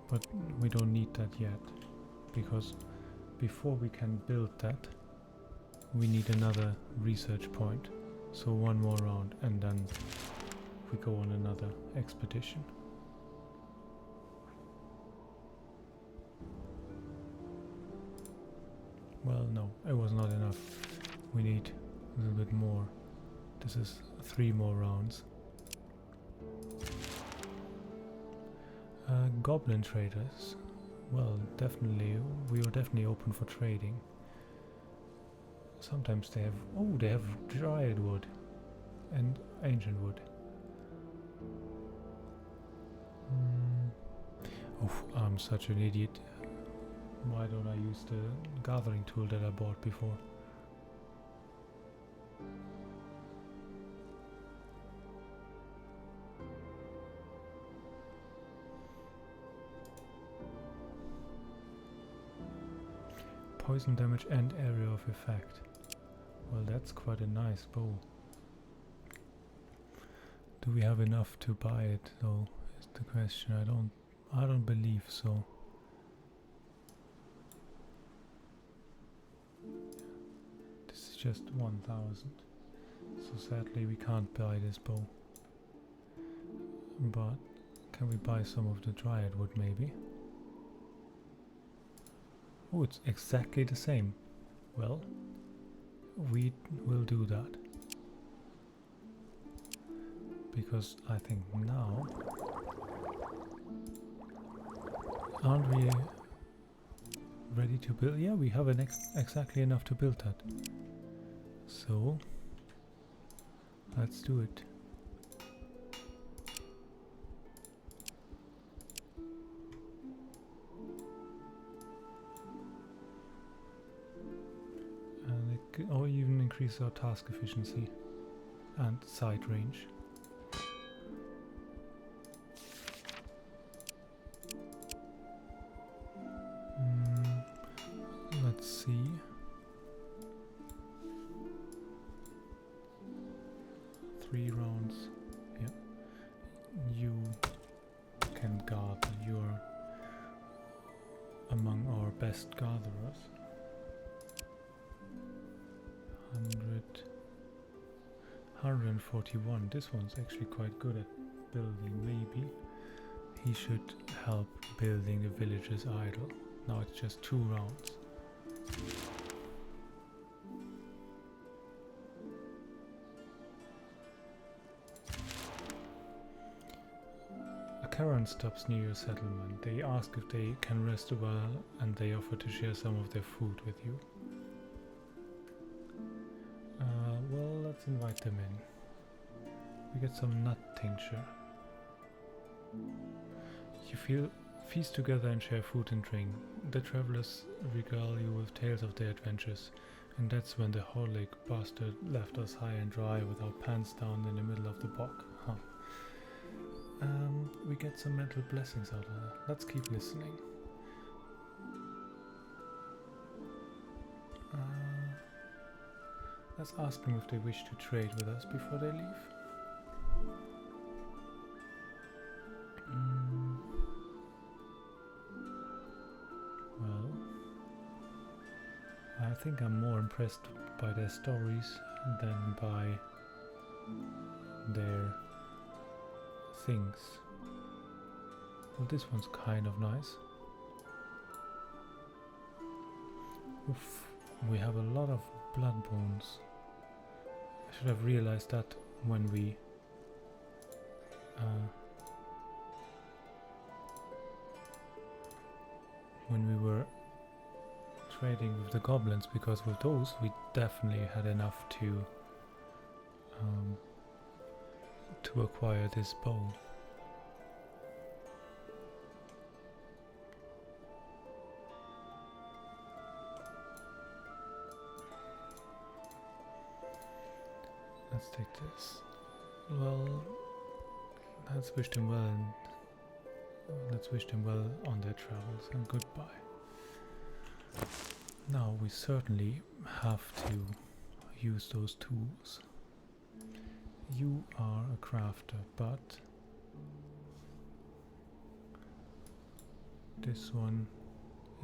but we don't need that yet, because before we can build that, we need another research point. So one more round and then we go on another expedition. Well, no, it was not enough. We need a little bit more. This is 3 more rounds. Goblin traders. Well, definitely, we are definitely open for trading. Sometimes they have, oh, they have dryad wood and ancient wood. Oh, I'm such an idiot. Why don't I use the gathering tool that I bought before? Poison damage and area of effect. Well, that's quite a nice bow. Do we have enough to buy it though, is the question. I don't believe so. This is just 1,000. So sadly we can't buy this bow. But can we buy some of the dryad wood maybe? Oh, it's exactly the same. Well, we will do that. Because I think now... Aren't we ready to build? Yeah, we have exactly enough to build that. So, let's do it. Or even increase our task efficiency and sight range. Let's see. Three rounds. Yeah. You can guard. You're among our best gatherers. 141. This one's actually quite good at building. Maybe he should help building the village's idol. Now it's just 2 rounds. A caravan stops near your settlement. They ask if they can rest a while and they offer to share some of their food with you. Well, let's invite them in. We get some nut tincture. You feast together and share food and drink. The travelers regale you with tales of their adventures, and that's when the Horlick bastard left us high and dry with our pants down in the middle of the bog. Huh. We get some mental blessings out of that. Let's keep listening. Let's ask them if they wish to trade with us before they leave. Well, I think I'm more impressed by their stories than by their things. Well, this one's kind of nice. Oof, we have a lot of blood bones. I should have realized that when we were trading with the goblins, because with those we definitely had enough to acquire this bow. Let's take this. Well, let's wish them well, and let's wish them well on their travels, and goodbye. Now we certainly have to use those tools. You are a crafter, but this one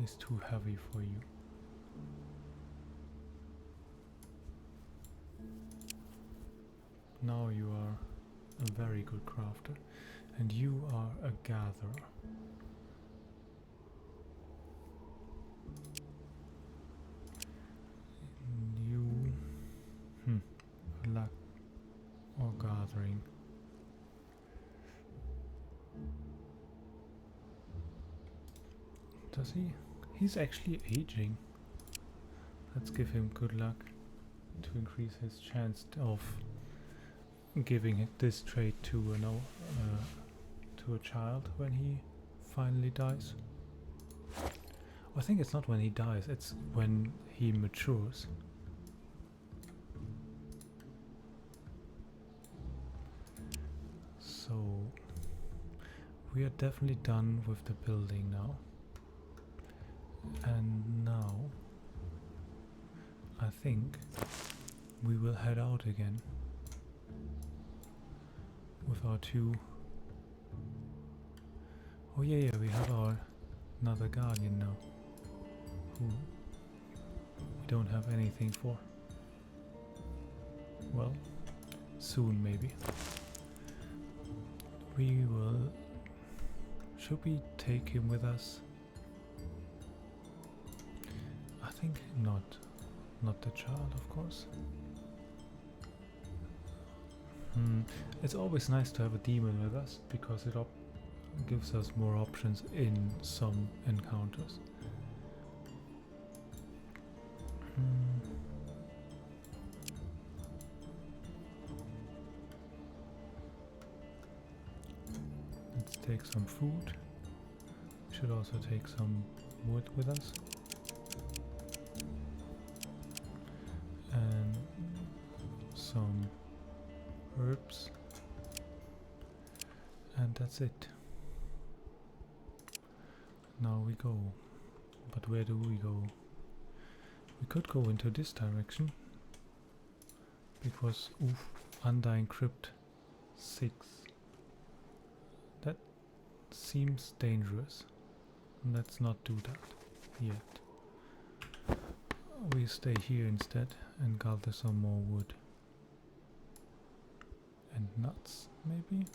is too heavy for you. Now you are a very good crafter. And you are a gatherer. You... luck or gathering. Does he? He's actually aging. Let's give him good luck to increase his chance of giving this trait to to a child when he finally dies. I think it's not when he dies, it's when he matures. So we are definitely done with the building now. And now I think we will head out again with our two... Oh yeah, we have our another guardian now, who we don't have anything for. Well, soon maybe. We will... Should we take him with us? I think not. Not the child, of course. It's always nice to have a demon with us, because it gives us more options in some encounters. Let's take some food. We should also take some wood with us. And some herbs. And that's it. Now we go. But where do we go? We could go into this direction. Because, Undying Crypt 6. That seems dangerous. Let's not do that yet. We stay here instead and gather some more wood. And nuts, maybe?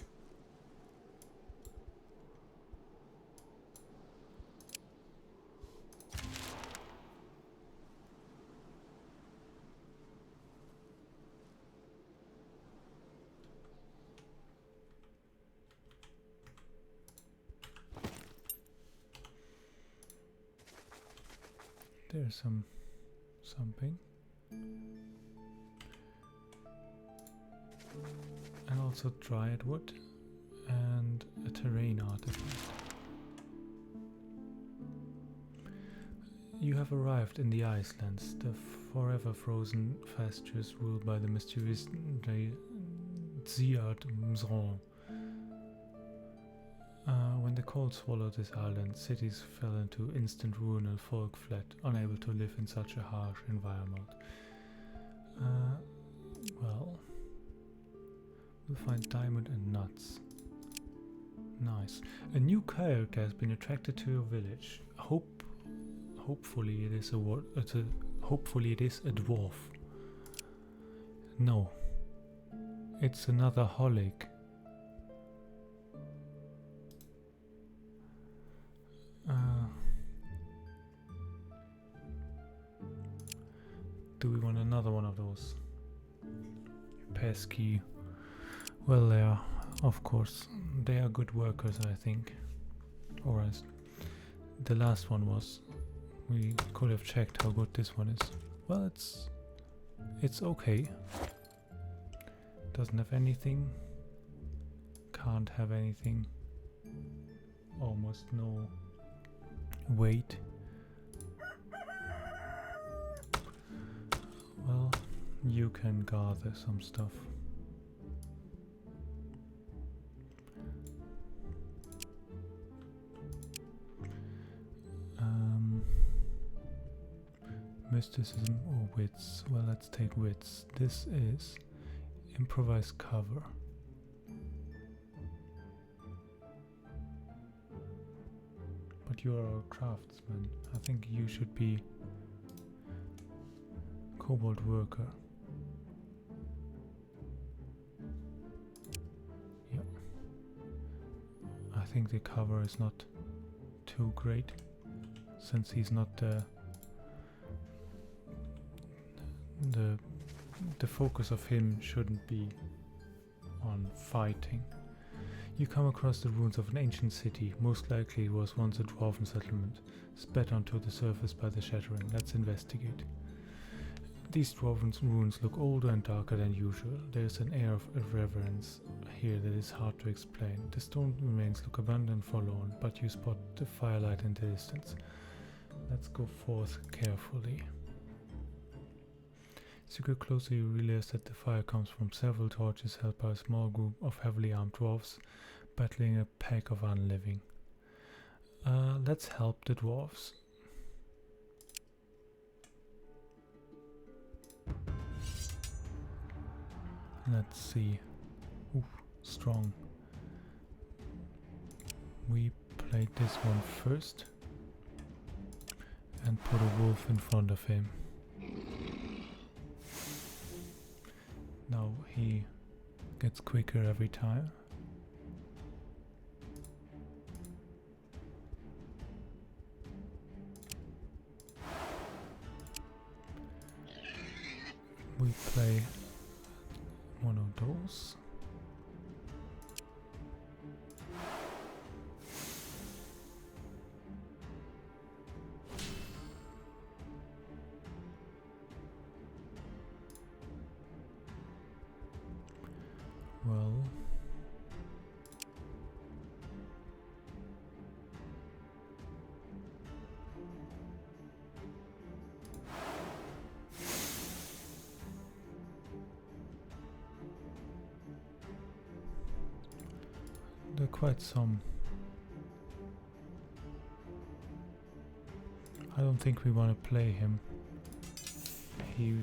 There's something. And also dryad wood and a terrain artifact. You have arrived in the Icelands, the forever frozen pastures ruled by the mysterious Dziad Mzron. When the cold swallowed this island, cities fell into instant ruin and folk fled, unable to live in such a harsh environment. Well, we'll find diamond and nuts. Nice. A new character has been attracted to your village. Hopefully it is hopefully it is a dwarf. No. It's another holic. Do we want another one of those? Pesky. Well, they are, of course, they are good workers, I think. Or as the last one was. We could have checked how good this one is. Well, it's okay. Doesn't have anything. Can't have anything. Almost no weight. Well, you can gather some stuff. Mysticism or wits? Well, let's take wits. This is improvised cover. But you are a craftsman. I think you should be kobold worker. think the cover is not too great, since he's not the focus of him shouldn't be on fighting. You come across the ruins of an ancient city. Most likely it was once a dwarven settlement, spat onto the surface by the shattering. Let's investigate. These dwarven ruins look older and darker than usual. There is an air of irreverence here that is hard to explain. The stone remains look abandoned and forlorn, but you spot the firelight in the distance. Let's go forth carefully. As you get closer, you realize that the fire comes from several torches held by a small group of heavily armed dwarves battling a pack of unliving. Let's help the dwarves. Let's see. Ooh, strong. We played this one first and put a wolf in front of him. Now he gets quicker every time. We play one of those. Well, there are quite some. I don't think we want to play him. He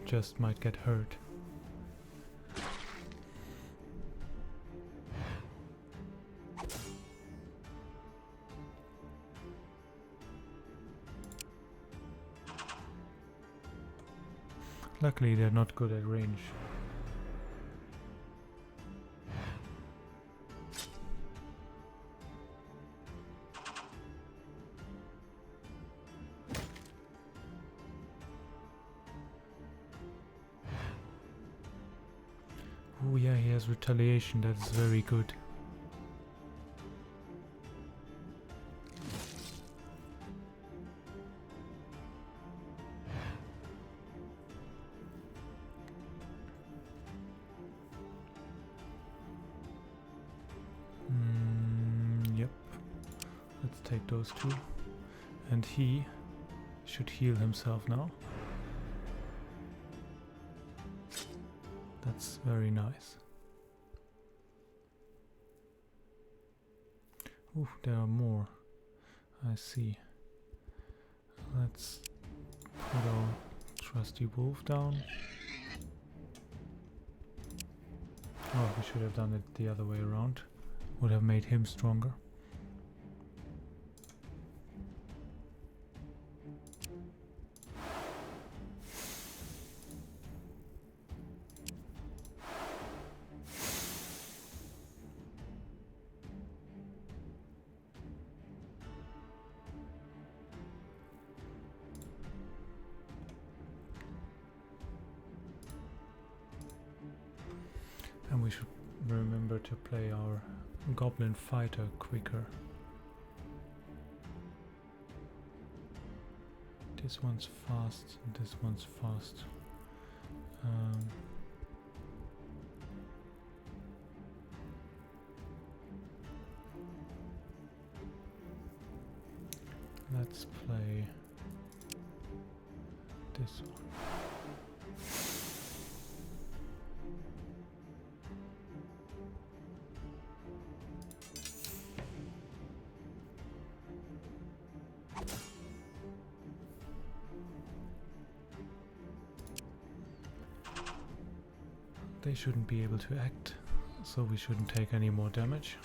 just might get hurt. Luckily, they're not good at range. Oh yeah, he has retaliation, that is very good. Yep. Let's take those two. And he should heal himself now. That's very nice. Ooh, there are more. I see. Let's put our trusty wolf down. Oh, we should have done it the other way around. Would have made him stronger. And we should remember to play our goblin fighter quicker. This one's fast, this one's fast. Let's play this one. They shouldn't be able to act, so we shouldn't take any more damage.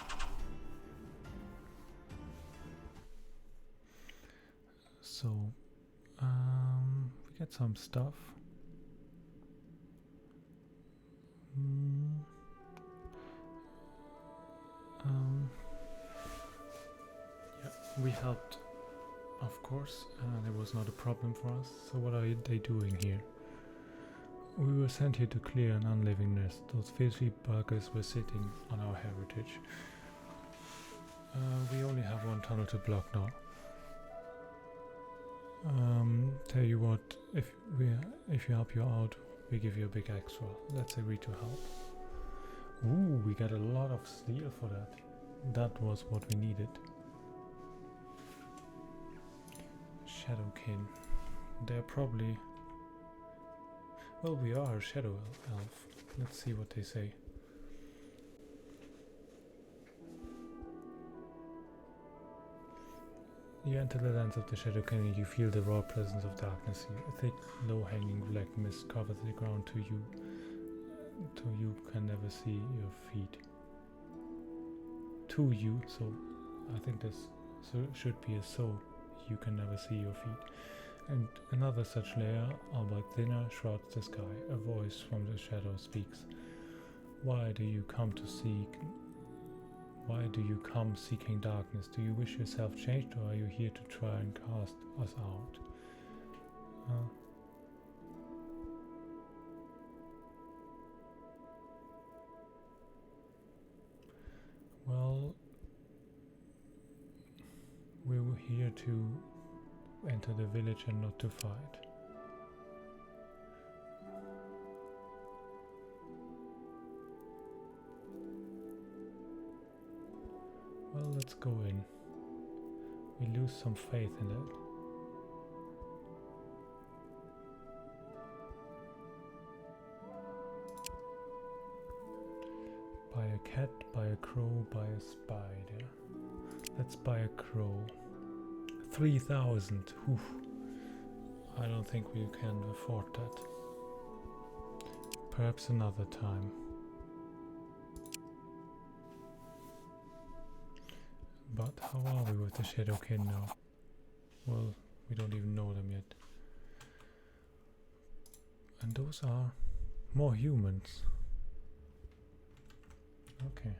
So, we get some stuff. We helped, of course, and it was not a problem for us. So what are they doing here? We were sent here to clear an unliving nest. Those filthy buggers were sitting on our heritage. We only have one tunnel to block now. Tell you what, if you help you out, we give you a big extra. Let's agree to help. Ooh, we got a lot of steel for that. That was what we needed. Shadowkin. They're probably... Well, we are a shadow elf. Let's see what they say. You enter the lands of the Shadowkin and you feel the raw presence of darkness. A thick, low-hanging black mist covers the ground to you can never see your feet. To you, so I think this should be a so you can never see your feet. And another such layer, albeit thinner, shrouds the sky. A voice from the shadow speaks. Why do you come seeking darkness? Do you wish yourself changed, or are you here to try and cast us out? Well, we were here to enter the village and not to fight. Well, let's go in. We lose some faith in it. Buy a cat, buy a crow, buy a spider. Let's buy a crow. 3,000. Oof. I don't think we can afford that. Perhaps another time. But how are we with the Shadowkin now? Well, we don't even know them yet. And those are more humans. Okay.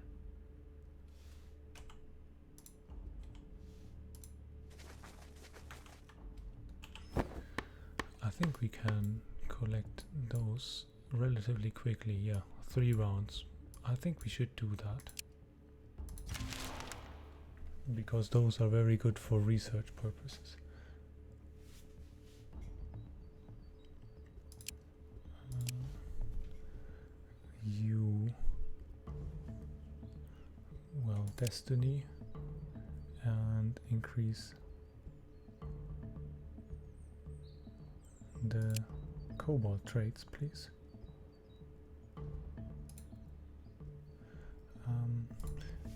I think we can collect those relatively quickly. Yeah, 3 rounds. I think we should do that. Because those are very good for research purposes. Destiny and increase the cobalt traits, please.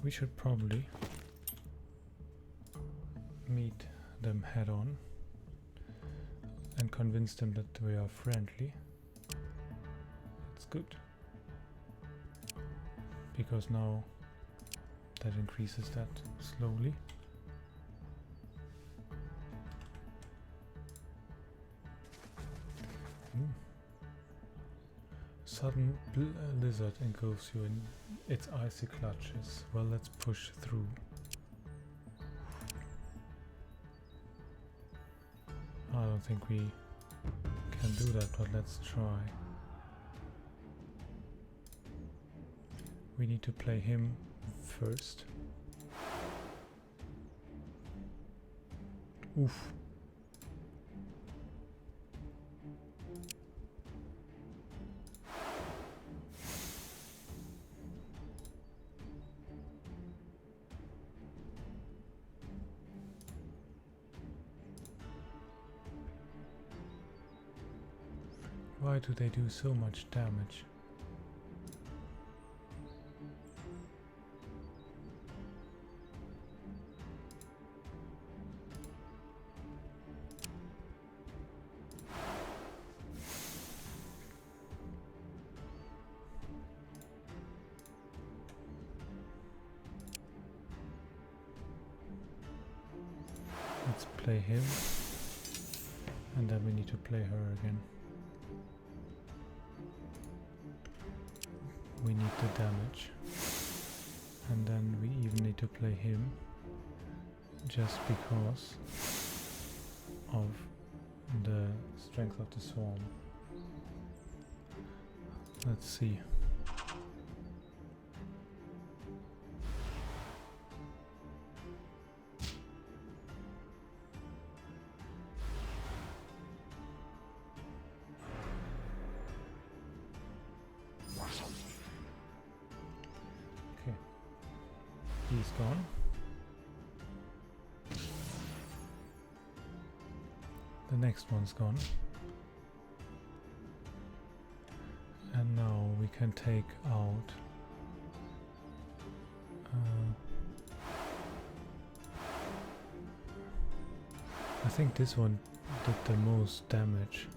We should probably meet them head on and convince them that we are friendly. That's good, because now that increases that slowly. Sudden blizzard engulfs you in its icy clutches. Well, let's push through. I don't think we can do that, but let's try. We need to play him first. Oof. Why do they do so much damage? Let's play him, and then we need to play her again. We need the damage, and then we even need to play him, just because of the strength of the swarm. Let's see. Okay, he's gone. The next one's gone. And now we can take out I think this one did the most damage.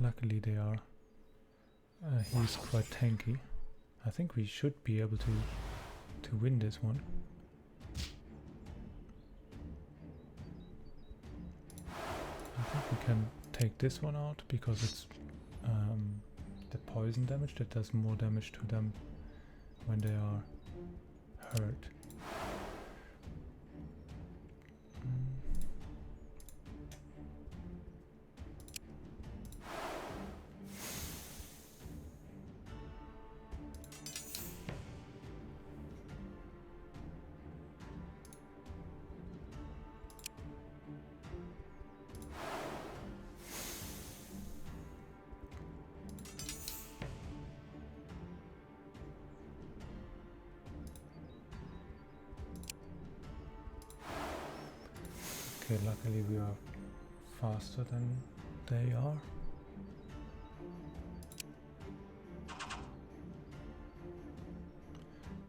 Luckily they are. He's quite tanky. I think we should be able to win this one. I think we can take this one out because it's the poison damage that does more damage to them when they are hurt. Okay, luckily we are faster than they are.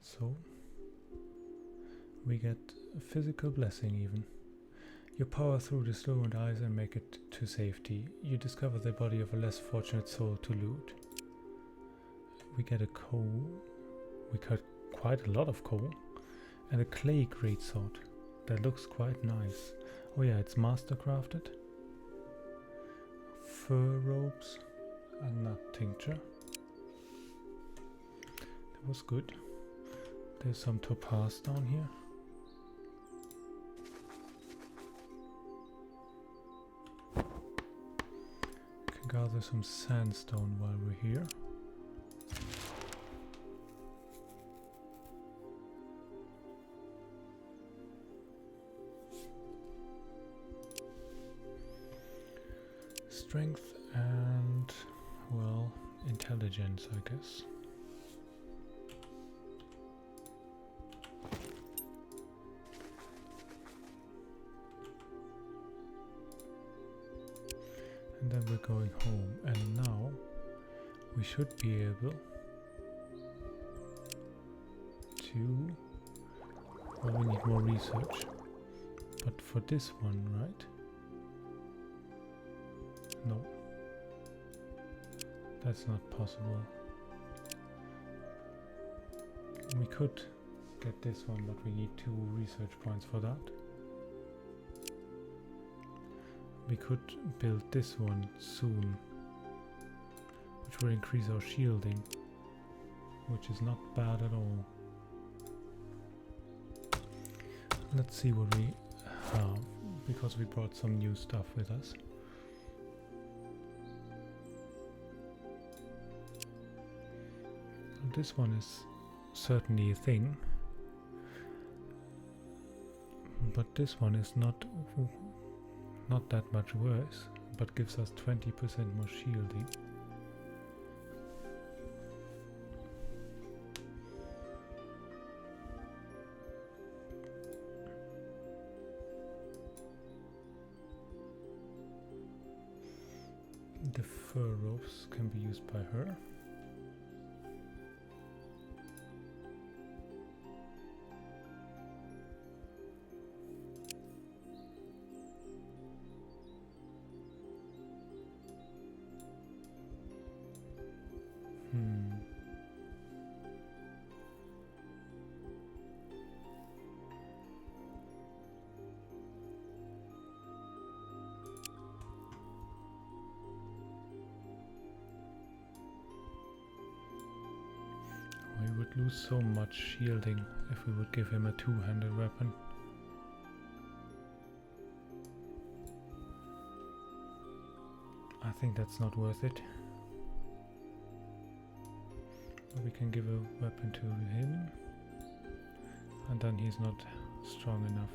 So we get a physical blessing even. You power through the ruined eyes and make it to safety. You discover the body of a less fortunate soul to loot. We get a coal. We got quite a lot of coal. And a clay greatsword. That looks quite nice. Oh yeah, it's master crafted. Fur robes and nut tincture. That was good. There's some topaz down here. Can gather some sandstone while we're here. Strength and, well, intelligence, I guess. And then we're going home, and now we should be able to, well, we need more research, but for this one, right? No, that's not possible. We could get this one, but we need 2 research points for that. We could build this one soon, which will increase our shielding, which is not bad at all. Let's see what we have, because we brought some new stuff with us. This one is certainly a thing, but this one is not that much worse, but gives us 20% more shielding. The fur ropes can be used by her. lose so much shielding if we would give him a two-handed weapon. I think that's not worth it. We can give a weapon to him, and then he's not strong enough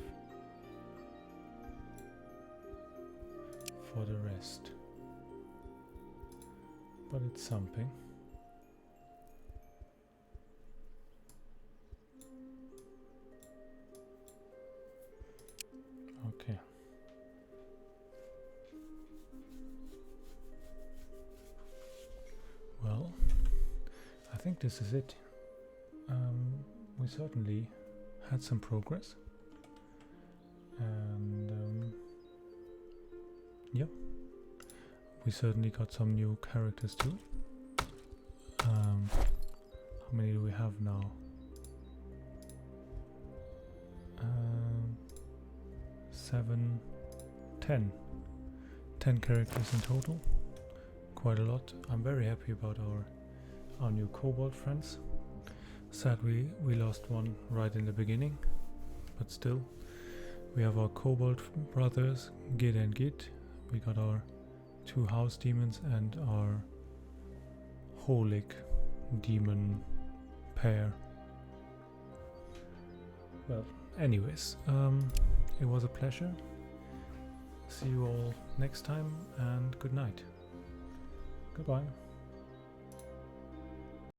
for the rest. But it's something. Okay. Well, I think this is it. We certainly had some progress. And yeah, we certainly got some new characters too. How many do we have now? 7, 10. 10 characters in total. Quite a lot. I'm very happy about our new kobold friends. Sad we lost one right in the beginning, but still. We have our kobold brothers, Gid and Gid. We got our 2 house demons and our holic demon pair. Well, anyways, it was a pleasure. See you all next time, and good night. Goodbye.